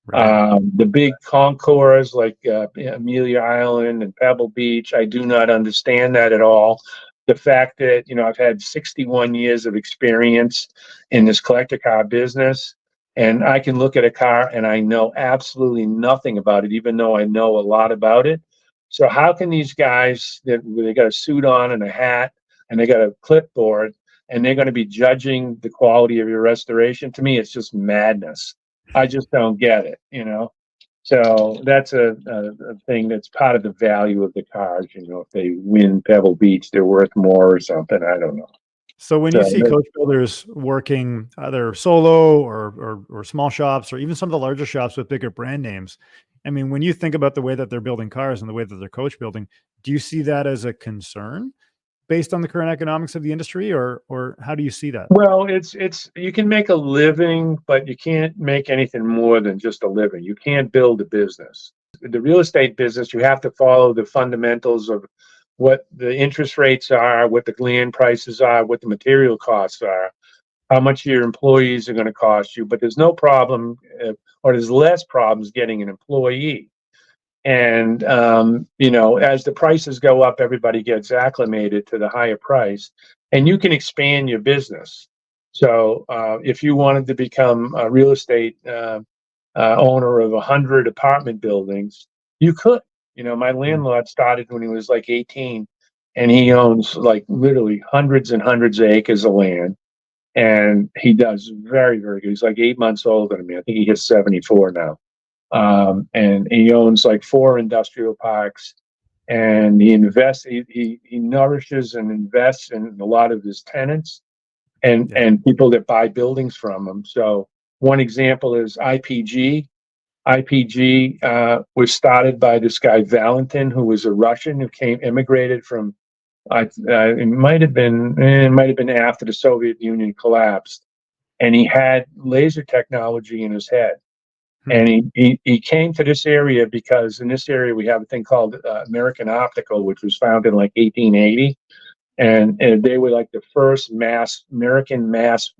[SPEAKER 2] Right. The big concours like Amelia Island and Pebble Beach, I do not understand that at all. The fact that, I've had 61 years of experience in this collector car business, and I can look at a car and I know absolutely nothing about it, even though I know a lot about it. So how can these guys they got a suit on and a hat and they got a clipboard and they're going to be judging the quality of your restoration? To me, it's just madness. I just don't get it, So that's a thing that's part of the value of the cars. If they win Pebble Beach, they're worth more or something. I don't know.
[SPEAKER 1] So when you see coach builders working either solo or small shops, or even some of the larger shops with bigger brand names, I mean, when you think about the way that they're building cars and the way that they're coach building, do you see that as a concern? based on the current economics of the industry, or how do you see that?
[SPEAKER 2] Well, it's you can make a living, but you can't make anything more than just a living. You can't build a business. The real estate business, you have to follow the fundamentals of what the interest rates are, what the land prices are, what the material costs are, how much your employees are going to cost you. But there's no problem, or there's less problems getting an employee. And as the prices go up, everybody gets acclimated to the higher price, and you can expand your business. So if you wanted to become a real estate owner of 100 apartment buildings, you could. My landlord started when he was like 18, and he owns like literally hundreds and hundreds of acres of land, and he does very, very good. He's like 8 months older than me. I think he hits 74 now. And he owns like 4 industrial parks, and he invests, he nourishes and invests in a lot of his tenants and people that buy buildings from him. So one example is IPG. IPG was started by this guy Valentin, who was a Russian who immigrated from. It might have been after the Soviet Union collapsed, and he had laser technology in his head. And he came to this area because in this area we have a thing called American Optical, which was founded in like 1880, and they were like the first American mass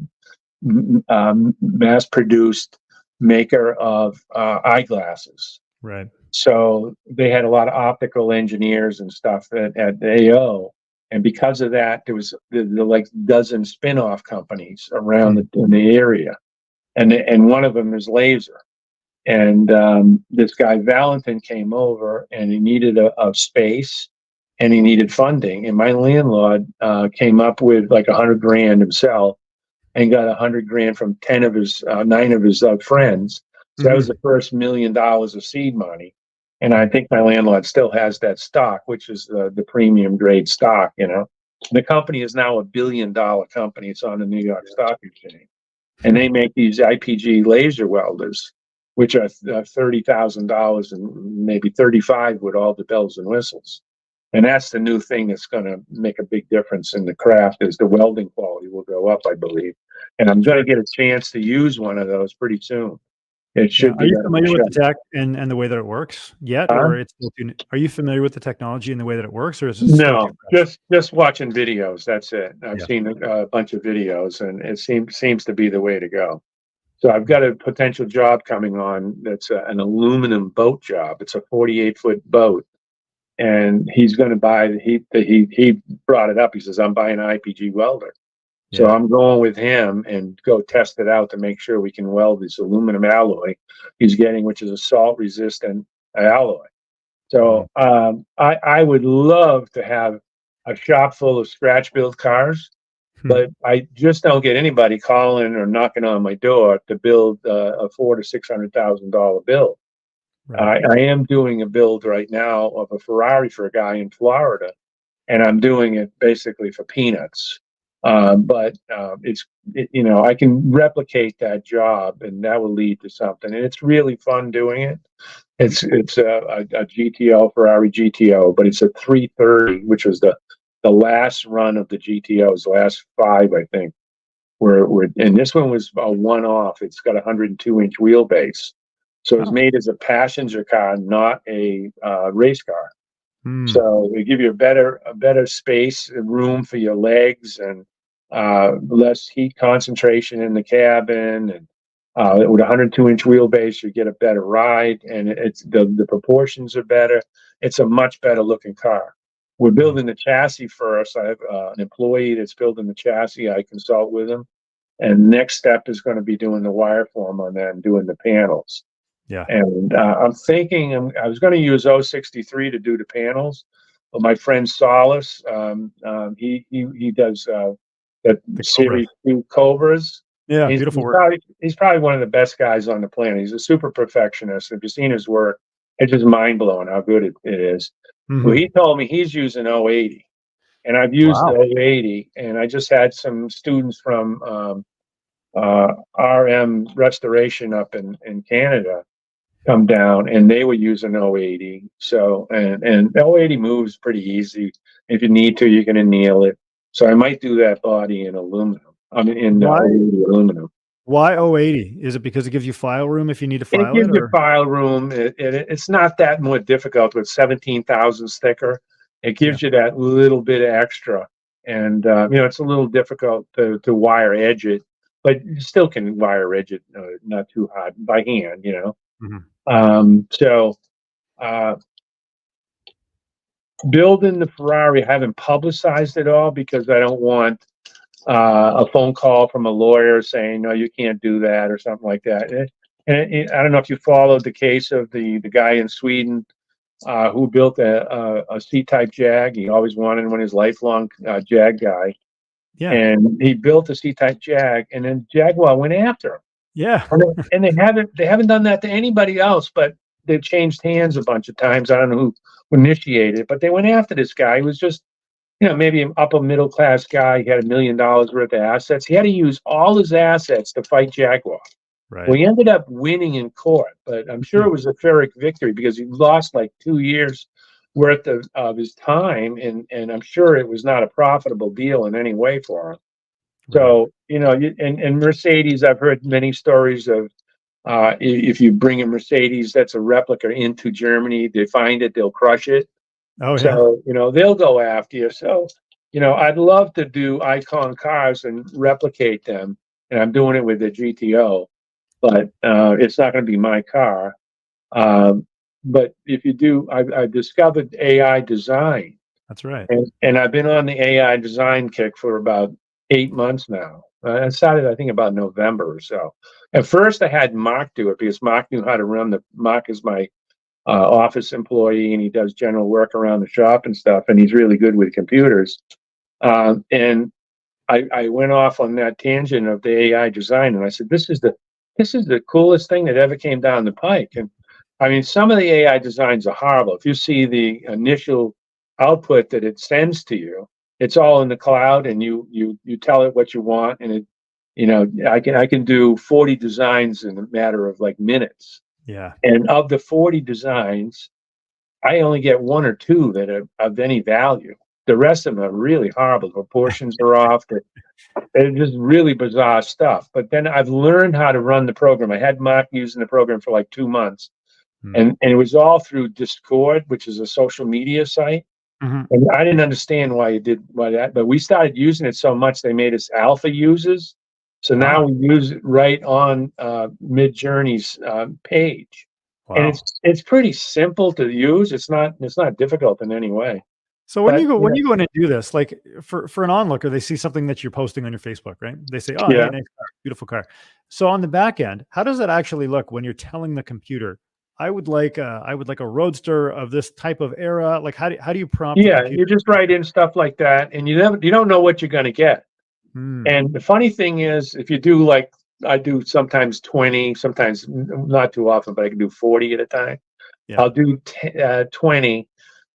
[SPEAKER 2] produced maker of eyeglasses.
[SPEAKER 1] Right.
[SPEAKER 2] So they had a lot of optical engineers and stuff at AO, and because of that, there was the like dozen spin-off companies around in the area, and one of them is laser. And this guy Valentin came over, and he needed a space, and he needed funding. And my landlord came up with like $100,000 himself, and got $100,000 from 9 of his friends. So that was the first $1 million of seed money. And I think my landlord still has that stock, which is the premium grade stock. The company is now $1 billion company. It's on the New York Stock Exchange, and they make these IPG laser welders, which are $30,000 and maybe $35,000 with all the bells and whistles. And that's the new thing that's going to make a big difference in the craft, is the welding quality will go up, I believe. And I'm going to get a chance to use one of those pretty soon. It should be.
[SPEAKER 1] Are you familiar with the tech and the way that it works yet, or it's still too new? Are you familiar with the technology and the way that it works, or is it still too fresh?
[SPEAKER 2] just watching videos. That's it. I've seen a bunch of videos, and it seems to be the way to go. So I've got a potential job coming on that's an aluminum boat job. It's a 48-foot boat, and he's going to buy. He brought it up. He says, "I'm buying an IPG welder." So I'm going with him and go test it out to make sure we can weld this aluminum alloy he's getting, which is a salt-resistant alloy. So I would love to have a shop full of scratch-built cars, but I just don't get anybody calling or knocking on my door to build a $400,000 to $600,000 build. Right. I am doing a build right now of a Ferrari for a guy in Florida, and I'm doing it basically for peanuts. But I can replicate that job, and that will lead to something. And it's really fun doing it. It's a GTO, Ferrari GTO, but it's a 330, which was the last run of the GTOs, the last 5, I think. And this one was a one-off. It's got a 102-inch wheelbase, so it's made as a passenger car, not a race car. So they give you a better space and room for your legs, and less heat concentration in the cabin, and with a 102-inch wheelbase, you get a better ride, and it's the proportions are better. It's a much better looking car. We're building the chassis first. I have an employee that's building the chassis. I consult with him, and next step is going to be doing the wire-form on that and doing the panels. Yeah. And I'm thinking I was going to use 063 to do the panels, but my friend Solace, he does the Series 2 Cobras.
[SPEAKER 1] Yeah, beautiful work.
[SPEAKER 2] He's probably one of the best guys on the planet. He's a super perfectionist. If you've seen his work, it's just mind-blowing how good it is. Well, he told me he's using 080, and I've used 080, and I just had some students from RM Restoration up in Canada, come down, and they were using 080. So, and 080 moves pretty easy. If you need to, you can anneal it. So I might do that body in aluminum. I mean, in
[SPEAKER 1] Why
[SPEAKER 2] 080 aluminum.
[SPEAKER 1] why 080? Is it because it gives you file room if you need to
[SPEAKER 2] It
[SPEAKER 1] file
[SPEAKER 2] gives
[SPEAKER 1] it,
[SPEAKER 2] you
[SPEAKER 1] or
[SPEAKER 2] file room. It's not that more difficult with 17,000 thicker. It
[SPEAKER 1] yeah.
[SPEAKER 2] gives you that little bit extra. And, it's a little difficult to wire edge it, but you still can wire edge it, not too hard by hand,
[SPEAKER 1] Mhm.
[SPEAKER 2] So, uh, building the Ferrari, I haven't publicized it all because I don't want a phone call from a lawyer saying, no, you can't do that or something like that. I don't know if you followed the case of the guy in Sweden who built a C-type Jag. He always wanted one, his lifelong Jag guy.
[SPEAKER 1] Yeah.
[SPEAKER 2] And he built a C-type Jag, and then Jaguar went after him.
[SPEAKER 1] Yeah.
[SPEAKER 2] And they haven't done that to anybody else, but they've changed hands a bunch of times. I don't know who initiated it, but they went after this guy. He was just, maybe an upper middle class guy. He had $1 million worth of assets. He had to use all his assets to fight Jaguar.
[SPEAKER 1] Right.
[SPEAKER 2] Well, he ended up winning in court, but I'm sure it was a Pyrrhic victory because he lost like 2 years worth of his time, and I'm sure it was not a profitable deal in any way for him.
[SPEAKER 1] Right.
[SPEAKER 2] So, and Mercedes, I've heard many stories of if you bring a Mercedes that's a replica into Germany, they find it, they'll crush it.
[SPEAKER 1] Oh, yeah.
[SPEAKER 2] So, they'll go after you. So, I'd love to do icon cars and replicate them. And I'm doing it with the GTO, but it's not going to be my car. But if you do, I've discovered AI design.
[SPEAKER 1] That's right.
[SPEAKER 2] And I've been on the AI design kick for about 8 months now. I started, I think, about November or so. At first, I had Mark do it because Mark knew how to Mark is my office employee, and he does general work around the shop and stuff, and he's really good with computers. And I went off on that tangent of the AI design, and I said, this is the coolest thing that ever came down the pike. And I mean, some of the AI designs are horrible. If you see the initial output that it sends to you, it's all in the cloud, and you tell it what you want, and it, I can do 40 designs in a matter of like minutes.
[SPEAKER 1] Yeah.
[SPEAKER 2] And of the 40 designs, I only get one or two that are of any value. The rest of them are really horrible. The proportions are off. They're just really bizarre stuff. But then I've learned how to run the program. I had Mark using the program for like 2 months. And it was all through Discord, which is a social media site.
[SPEAKER 1] Mm-hmm.
[SPEAKER 2] And I didn't understand why that, but we started using it so much they made us alpha users. So now we use it right on Midjourney's page.
[SPEAKER 1] Wow.
[SPEAKER 2] And it's pretty simple to use. It's not difficult in any way.
[SPEAKER 1] So when you go in and do this, like for an onlooker, they see something that you're posting on your Facebook, right? They say, "Oh,
[SPEAKER 2] Yeah.
[SPEAKER 1] hey, nice car, beautiful car." So on the back end, how does that actually look when you're telling the computer, I would like a roadster of this type of era"? Like how do you prompt the
[SPEAKER 2] Yeah,
[SPEAKER 1] computer?
[SPEAKER 2] you just write in stuff like that, and you don't know what you're going to get. And the funny thing is, if you do, like I do sometimes 20, sometimes not too often, but I can do 40 at a time.
[SPEAKER 1] Yeah.
[SPEAKER 2] I'll do 20,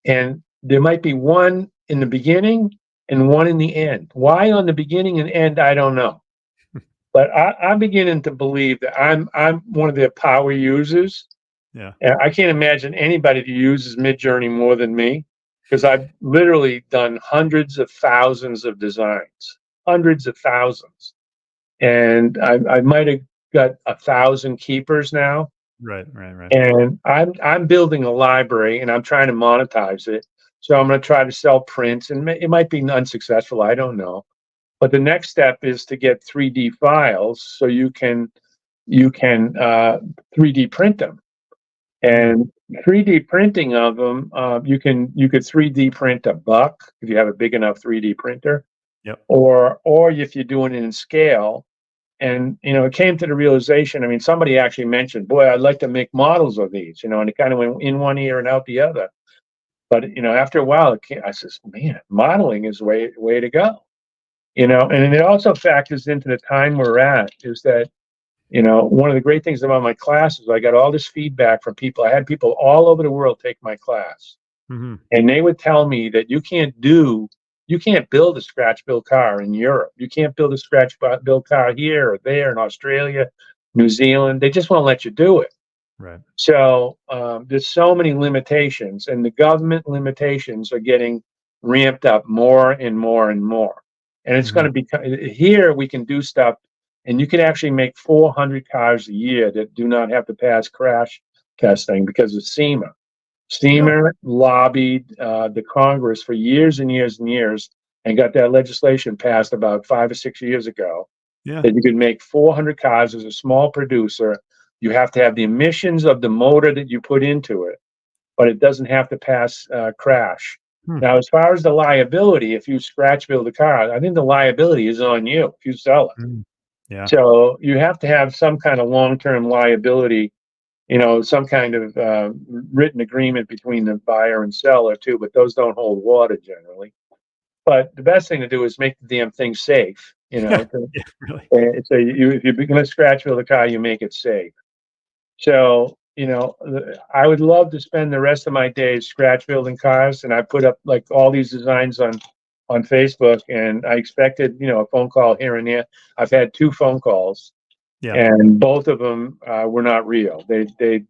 [SPEAKER 2] and there might be one in the beginning and one in the end. Why on the beginning and end, I don't know. But I'm beginning to believe that I'm one of their power users.
[SPEAKER 1] Yeah.
[SPEAKER 2] And I can't imagine anybody who uses Midjourney more than me, because I've literally done hundreds of thousands of designs, hundreds of thousands. And I might have got 1,000 keepers now.
[SPEAKER 1] Right.
[SPEAKER 2] And I'm building a library, and I'm trying to monetize it. So I'm going to try to sell prints, and it might be unsuccessful. I don't know. But the next step is to get 3D files so you can 3D print them. And 3D printing of them, you could 3D print a buck if you have a big enough 3D printer.
[SPEAKER 1] Yep.
[SPEAKER 2] Or if you're doing it in scale. And it came to the realization. I mean, somebody actually mentioned, "Boy, I'd like to make models of these," and it kind of went in one ear and out the other. But after a while, I says, "Man, modeling is way to go." And it also factors into the time we're at. Is that one of the great things about my class is I got all this feedback from people. I had people all over the world take my class, and they would tell me that you can't build a scratch built car in Europe. You can't build a scratch built car here or there in Australia, New Zealand. They just won't let you do it.
[SPEAKER 1] Right.
[SPEAKER 2] So there's so many limitations, and the government limitations are getting ramped up more and more and more. And it's going to be here. We can do stuff, and you can actually make 400 cars a year that do not have to pass crash testing because of SEMA. SEMA lobbied the Congress for years and years and years, and got that legislation passed about 5 or 6 years ago.
[SPEAKER 1] Yeah.
[SPEAKER 2] That you could make 400 cars as a small producer. You have to have the emissions of the motor that you put into it, but it doesn't have to pass crash. Now, as far as the liability, if you scratch build a car, I think the liability is on you if you sell it.
[SPEAKER 1] Yeah.
[SPEAKER 2] So you have to have some kind of long-term liability, some kind of written agreement between the buyer and seller too, but those don't hold water generally. But the best thing to do is make the damn thing safe,
[SPEAKER 1] Yeah, really.
[SPEAKER 2] So if you're going to scratch build a car, you make it safe. So, I would love to spend the rest of my days scratch building cars, and I put up like all these designs on Facebook, and I expected, a phone call here and there. I've had 2 phone calls, and both of them were not real. They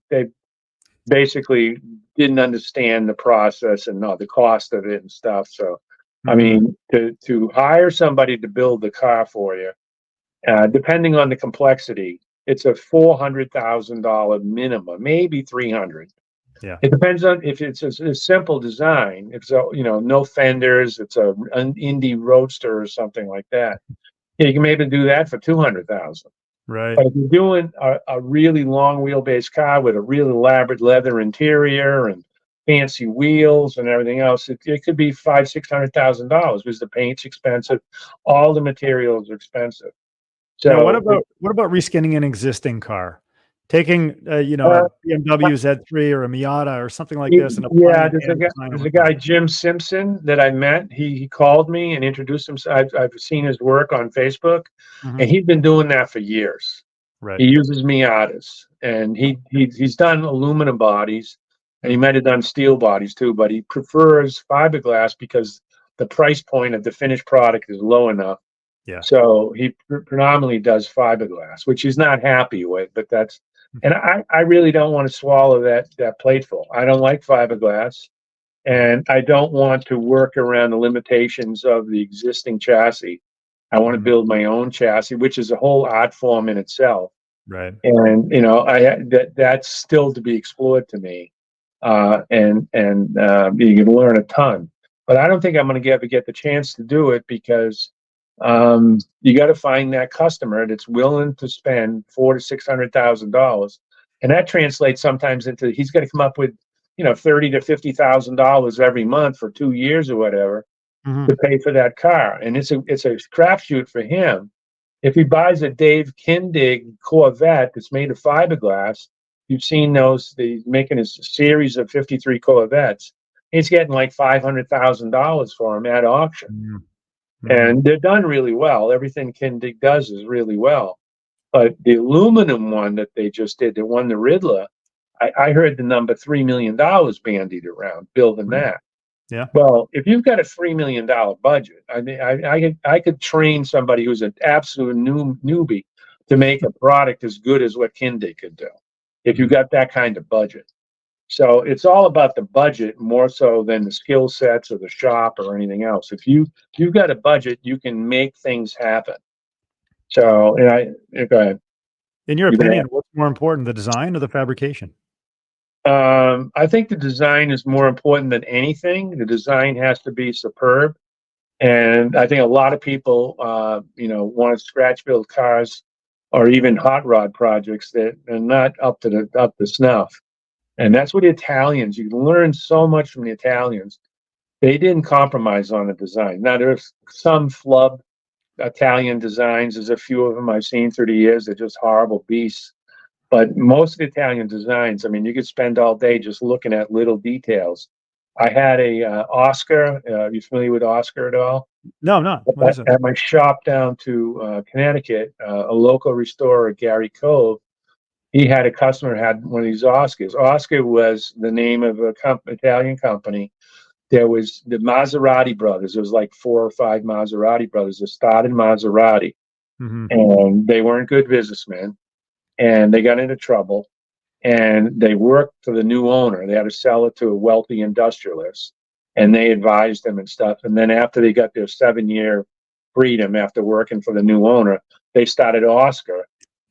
[SPEAKER 2] basically didn't understand the process and the cost of it and stuff. So, I mean, to hire somebody to build the car for you, depending on the complexity, it's a $400,000 minimum, maybe 300.
[SPEAKER 1] Yeah.
[SPEAKER 2] It depends on if it's a simple design. If it's no fenders, it's an Indy Roadster or something like that. You can maybe do that for 200,000.
[SPEAKER 1] Right.
[SPEAKER 2] But if you're doing a really long wheelbase car with a really elaborate leather interior and fancy wheels and everything else, it could be $500,000-$600,000 because the paint's expensive, all the materials are expensive. So
[SPEAKER 1] now, what about reskinning an existing car? Taking a BMW Z3 or a Miata or something like this, and
[SPEAKER 2] there's a guy, Jim Simpson, that I met. He called me and introduced himself. I've seen his work on Facebook, and he's been doing that for years.
[SPEAKER 1] Right.
[SPEAKER 2] He uses Miatas, and he's done aluminum bodies, and he might have done steel bodies too, but he prefers fiberglass because the price point of the finished product is low enough.
[SPEAKER 1] Yeah.
[SPEAKER 2] So he predominantly does fiberglass, which he's not happy with, but that's. And I really don't want to swallow that plateful. I don't like fiberglass, and I don't want to work around the limitations of the existing chassis. I want to build my own chassis, which is a whole art form in itself.
[SPEAKER 1] Right.
[SPEAKER 2] And that's still to be explored to me, and you can learn a ton. But I don't think I'm going to ever get the chance to do it because. You got to find that customer that's willing to spend $400,000-$600,000, and that translates sometimes into he's got to come up with $30,000 to $50,000 every month for 2 years or whatever to pay for that car, and it's a crapshoot for him. If he buys a Dave Kindig Corvette that's made of fiberglass, you've seen those. He's making a series of 53 Corvettes. He's getting like $500,000 for them at auction. And they're done really well. Everything Kindig does is really well. But the aluminum one that they just did, that won the Riddler, I heard the number $3 million bandied around building that.
[SPEAKER 1] Yeah.
[SPEAKER 2] Well, if you've got a $3 million budget, I mean, I could train somebody who's an absolute newbie to make a product as good as what Kindig could do, if you got that kind of budget. So it's all about the budget more so than the skill sets or the shop or anything else. If you've got a budget, you can make things happen. So, go ahead.
[SPEAKER 1] In your opinion, what's more important, the design or the fabrication?
[SPEAKER 2] I think the design is more important than anything. The design has to be superb, and I think a lot of people, want to scratch build cars or even hot rod projects that are not up to snuff. And that's what the Italians, you can learn so much from the Italians. They didn't compromise on the design. Now, there's some flub Italian designs. There's a few of them I've seen through the years. They're just horrible beasts. But most of the Italian designs, I mean, you could spend all day just looking at little details. I had a Oscar. Are you familiar with Oscar at all?
[SPEAKER 1] No, I'm not. What is it?
[SPEAKER 2] At my shop down to Connecticut, a local restorer, Gary Cove, he had a customer had one of these Oscars. Oscar was the name of a Italian company. There was the Maserati brothers. There was like 4 or 5 Maserati brothers that started Maserati, and they weren't good businessmen, and they got into trouble. and they worked for the new owner. They had to sell it to a wealthy industrialist, and they advised them and stuff. And then after they got their 7-year freedom after working for the new owner, they started Oscar.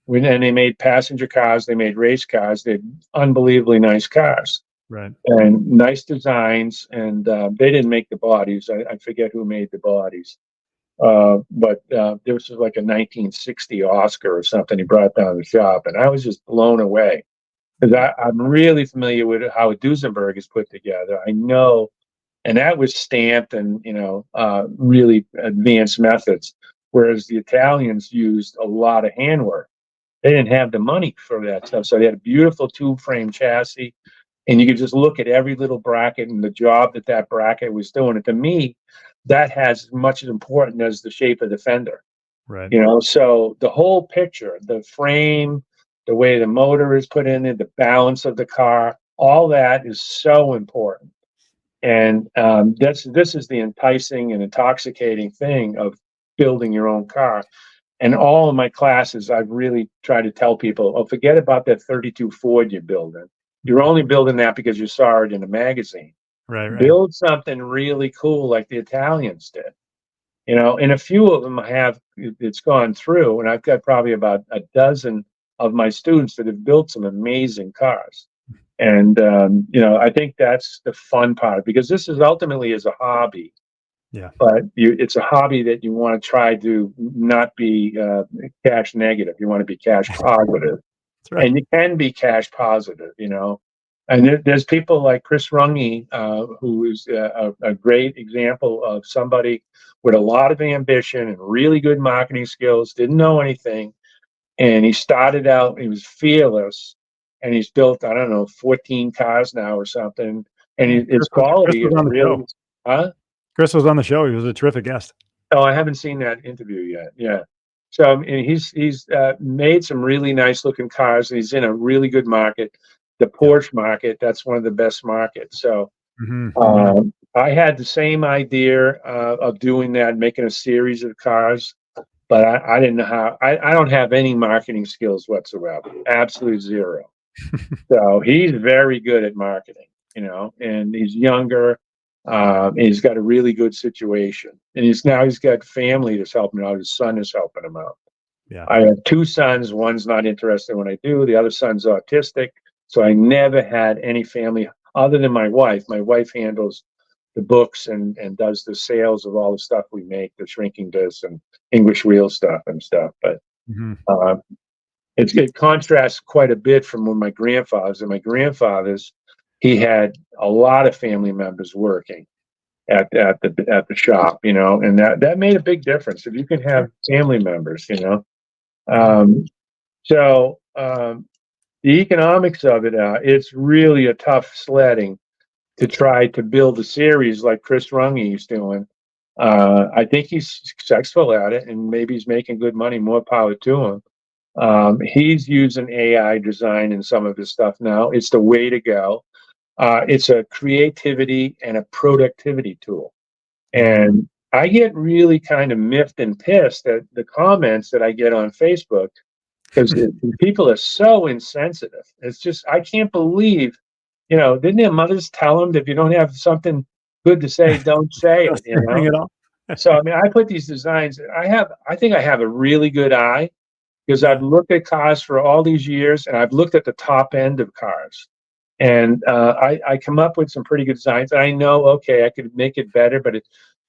[SPEAKER 2] And they made passenger cars, they made race cars, they had unbelievably nice cars.
[SPEAKER 1] Right.
[SPEAKER 2] And nice designs, and they didn't make the bodies. I forget who made the bodies. But this was like a 1960 Oscar or something he brought down to the shop, and I was just blown away. Because I'm really familiar with how a Duesenberg is put together. I know, and that was stamped and, really advanced methods, whereas the Italians used a lot of handwork. They didn't have the money for that stuff, so they had a beautiful tube frame chassis, and you could just look at every little bracket and the job that bracket was doing. And to me, that has as much as important as the shape of the fender.
[SPEAKER 1] Right.
[SPEAKER 2] So the whole picture, the frame, the way the motor is put in it, the balance of the car, all that is so important. And this is the enticing and intoxicating thing of building your own car. And all of my classes, I've really tried to tell people, forget about that 32 Ford you're building. You're only building that because you saw it in a magazine.
[SPEAKER 1] Right.
[SPEAKER 2] Build something really cool like the Italians did. And a few of them it's gone through, and I've got probably about a dozen of my students that have built some amazing cars. And, I think that's the fun part, because this is ultimately is a hobby.
[SPEAKER 1] Yeah.
[SPEAKER 2] But it's a hobby that you want to try to not be cash negative. You want to be cash positive.
[SPEAKER 1] That's right.
[SPEAKER 2] And you can be cash positive, And there's people like Chris Runge, who is a great example of somebody with a lot of ambition and really good marketing skills, didn't know anything. And he started out, he was fearless, and he's built, 14 cars now or something. And his quality is really,
[SPEAKER 1] Chris was on the show. He was a terrific guest.
[SPEAKER 2] Oh, I haven't seen that interview yet. Yeah. So he's made some really nice looking cars, and he's in a really good market, the Porsche market. That's one of the best markets. So I had the same idea of doing that, making a series of cars, but I didn't know how. I don't have any marketing skills whatsoever, absolute zero. So he's very good at marketing, and he's younger. He's got a really good situation, and he's got family that's helping him out. His son is helping him out.
[SPEAKER 1] Yeah.
[SPEAKER 2] I have two sons. One's not interested in what I do. The other son's autistic. So I never had any family other than my wife. My wife handles the books and does the sales of all the stuff we make, the shrinking discs and Englishwheel stuff and stuff. But it contrasts quite a bit from when my grandfather's. And my grandfather's, he had a lot of family members working at the shop, and that made a big difference. If you can have family members, the economics of it, it's really a tough sledding to try to build a series like Chris Runge is doing. I think he's successful at it, and maybe he's making good money. More power to him. He's using AI design in some of his stuff now. It's the way to go. It's a creativity and a productivity tool. And I get really kind of miffed and pissed at the comments that I get on Facebook, because people are so insensitive. It's just, I can't believe, didn't their mothers tell them that if you don't have something good to say, don't say it, So, I put these designs, I think I have a really good eye, because I've looked at cars for all these years, and I've looked at the top end of cars. And I come up with some pretty good designs. I know, okay, I could make it better, but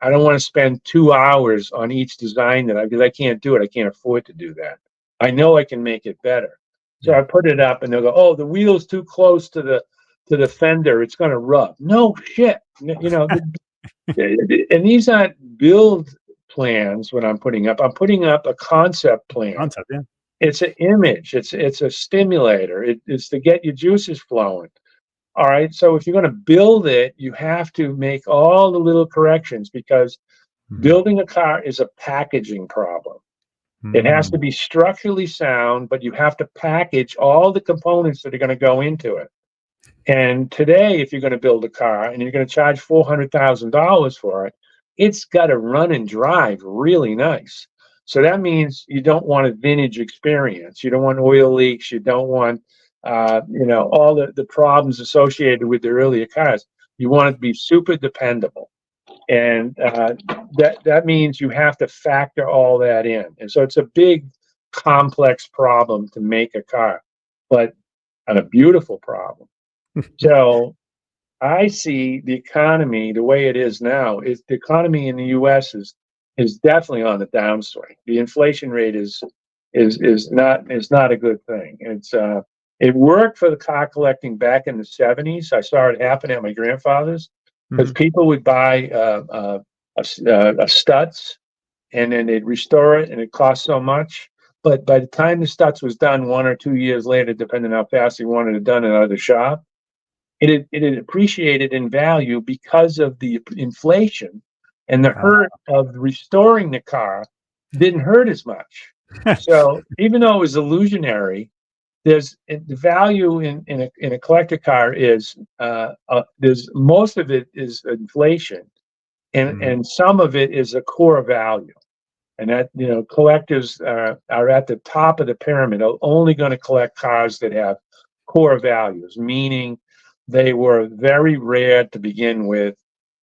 [SPEAKER 2] I don't want to spend 2 hours on each design because I can't do it. I can't afford to do that. I know I can make it better. So I put it up, and they'll go, "Oh, the wheel's too close to the fender. It's going to rub." No shit, and these aren't build plans. What I'm putting up a concept plan. It's an image. It's a stimulator. It's to get your juices flowing. All right. So if you're going to build it, you have to make all the little corrections, because building a car is a packaging problem. It has to be structurally sound, but you have to package all the components that are going to go into it. And today, if you're going to build a car and you're going to charge $400,000 for it, it's got to run and drive really nice. So that means you don't want a vintage experience. You don't want oil leaks. You don't want all the problems associated with the earlier cars. You want it to be super dependable. And that means you have to factor all that in. And so it's a big, complex problem to make a car, but a beautiful problem. So I see the economy the way it is now. Is the economy in the U.S. is definitely on the downswing. The inflation rate is not a good thing. It worked for the car collecting back in the 70s. I saw it happen at my grandfather's because people would buy a Stutz and then they'd restore it and it cost so much. But by the time the Stutz was done 1 or 2 years later, depending on how fast he wanted it done in another shop, it had appreciated in value because of the inflation, and the hurt of restoring the car didn't hurt as much. So even though it was illusionary, the value in a collector car is there's most of it is inflation, and some of it is a core value. And that, collectors are at the top of the pyramid, are only going to collect cars that have core values, meaning they were very rare to begin with.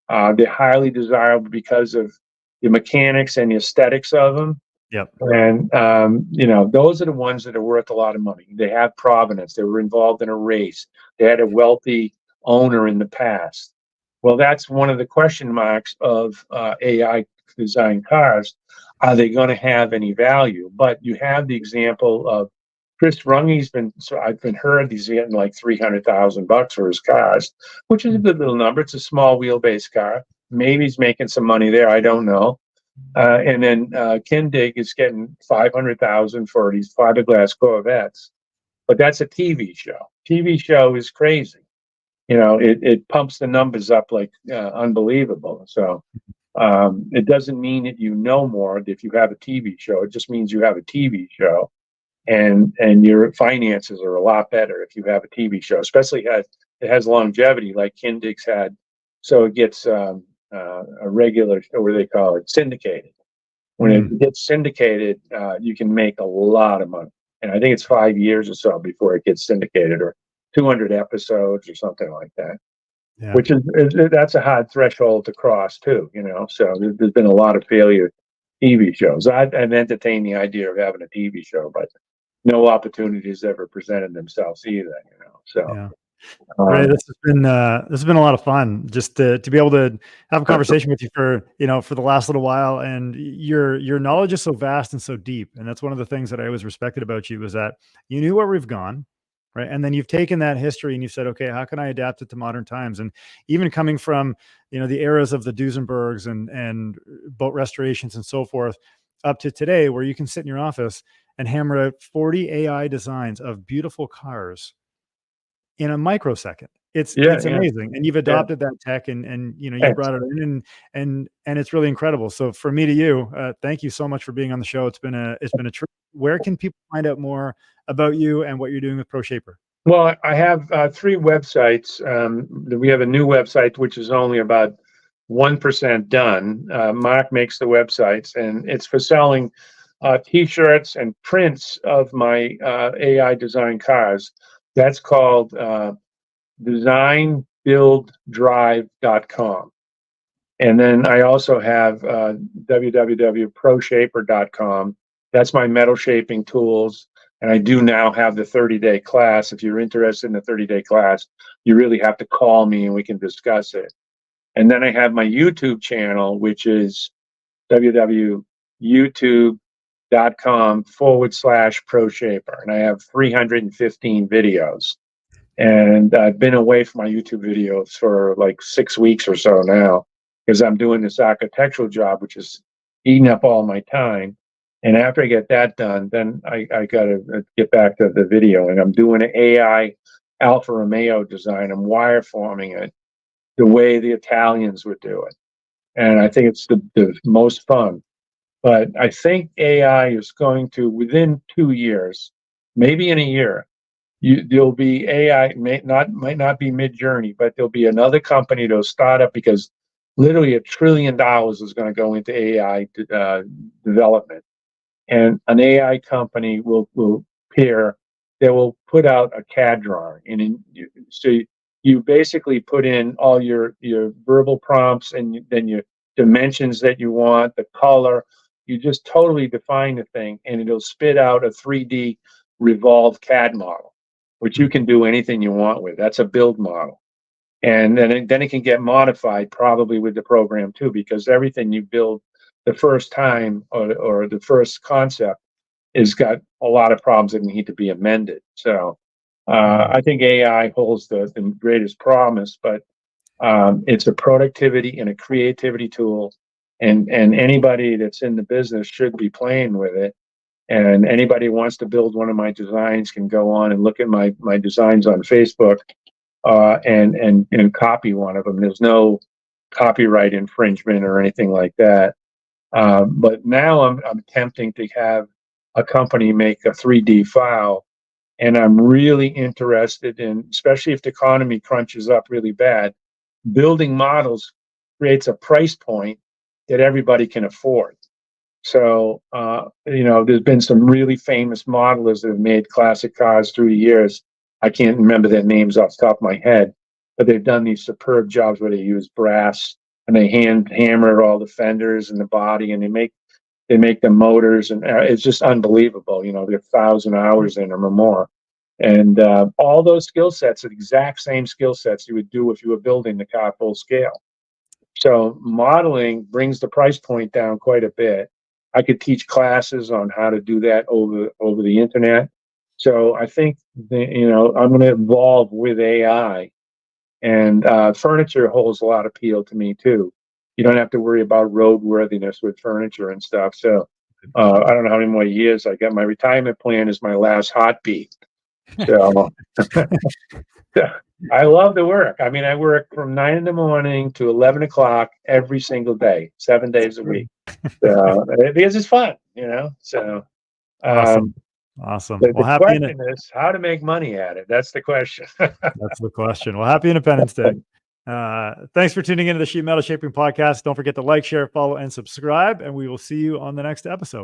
[SPEAKER 2] They're highly desirable because of the mechanics and the aesthetics of them.
[SPEAKER 1] Yep.
[SPEAKER 2] And, those are the ones that are worth a lot of money. They have provenance. They were involved in a race. They had a wealthy owner in the past. Well, that's one of the question marks of AI designed cars. Are they going to have any value? But you have the example of Chris Runge's I've been heard he's getting like $300,000 for his cars, which is a good little number. It's a small wheelbase car. Maybe he's making some money there. I don't know. And then Kindig is getting $500,000 for these fiberglass Corvettes. But that's a TV show. TV show is crazy. It pumps the numbers up like unbelievable. So it doesn't mean that you know more if you have a TV show. It just means you have a TV show, and your finances are a lot better if you have a TV show, especially if it has longevity like Kindig's had. So it gets a regular, what do they call it, syndicated. When it gets syndicated, you can make a lot of money. And I think it's 5 years or so before it gets syndicated, or 200 episodes or something like that. Yeah. Which that's a hard threshold to cross too, So there's been a lot of failure TV shows. I've entertained the idea of having a TV show, but no opportunities ever presented themselves either, So.
[SPEAKER 1] Yeah. Ray, this has been a lot of fun just to be able to have a conversation with you for the last little while. And your knowledge is so vast and so deep. And that's one of the things that I always respected about you, was that you knew where we've gone. Right. And then you've taken that history and you've said, okay, how can I adapt it to modern times? And even coming from, the eras of the Duesenbergs and boat restorations and so forth, up to today, where you can sit in your office and hammer out 40 AI designs of beautiful cars in a microsecond. It's amazing. And you've adopted that tech and you brought it in and it's really incredible. So from me to you, thank you so much for being on the show. It's been a treat. Where can people find out more about you and what you're doing with ProShaper?
[SPEAKER 2] Well, I have 3 websites. We have a new website, which is only about 1% done. Mark makes the websites, and it's for selling T-shirts and prints of my AI design cars. That's called designbuilddrive.com. And then I also have www.proshaper.com. That's my metal shaping tools. And I do now have the 30-day class. If you're interested in the 30-day class, you really have to call me and we can discuss it. And then I have my YouTube channel, which is www.youtube.com/proshaper. And I have 315 videos. And I've been away from my YouTube videos for like 6 weeks or so now, because I'm doing this architectural job, which is eating up all my time. And after I get that done, then I got to get back to the video. And I'm doing an AI Alfa Romeo design. I'm wireforming it the way the Italians would do it. And I think it's the most fun. But I think AI is going to, within 2 years, maybe in a year, there'll be AI, might not be Mid-Journey, but there'll be another company that'll start up, because literally $1 trillion is going to go into AI development. And an AI company will pair that will put out a CAD drawing. And so you basically put in all your verbal prompts and then your dimensions that you want, the color. You just totally define the thing, and it'll spit out a 3D revolved CAD model, which you can do anything you want with. That's a build model. And then it can get modified probably with the program too, because everything you build the first time or the first concept has got a lot of problems that need to be amended. So I think AI holds the greatest promise, but it's a productivity and a creativity tool, and anybody that's in the business should be playing with it. And anybody who wants to build one of my designs can go on and look at my designs on Facebook and copy one of them. There's no copyright infringement or anything like that. But now I'm attempting to have a company make a 3D file, and I'm really interested in, especially if the economy crunches up really bad, building models creates a price point that everybody can afford. So, there's been some really famous modelers that have made classic cars through the years. I can't remember their names off the top of my head, but they've done these superb jobs where they use brass and they hammer all the fenders and the body, and they make the motors, and it's just unbelievable. There are 1,000 hours in them or more. And all those skill sets are the exact same skill sets you would do if you were building the car full scale. So modeling brings the price point down quite a bit. I could teach classes on how to do that over the internet. So I think I'm going to evolve with AI, and furniture holds a lot of appeal to me too. You don't have to worry about roadworthiness with furniture and stuff. So I don't know how many more years I got. My retirement plan is my last heartbeat. So I love the work. I mean, I work from 9 in to 11 o'clock every single day, 7 days a week. Because it's fun, So
[SPEAKER 1] Awesome.
[SPEAKER 2] The
[SPEAKER 1] Well,
[SPEAKER 2] question is how to make money at it. That's the question.
[SPEAKER 1] That's the question. Well, happy Independence Day. Thanks for tuning into the Sheet Metal Shaping Podcast. Don't forget to like, share, follow, and subscribe, and we will see you on the next episode.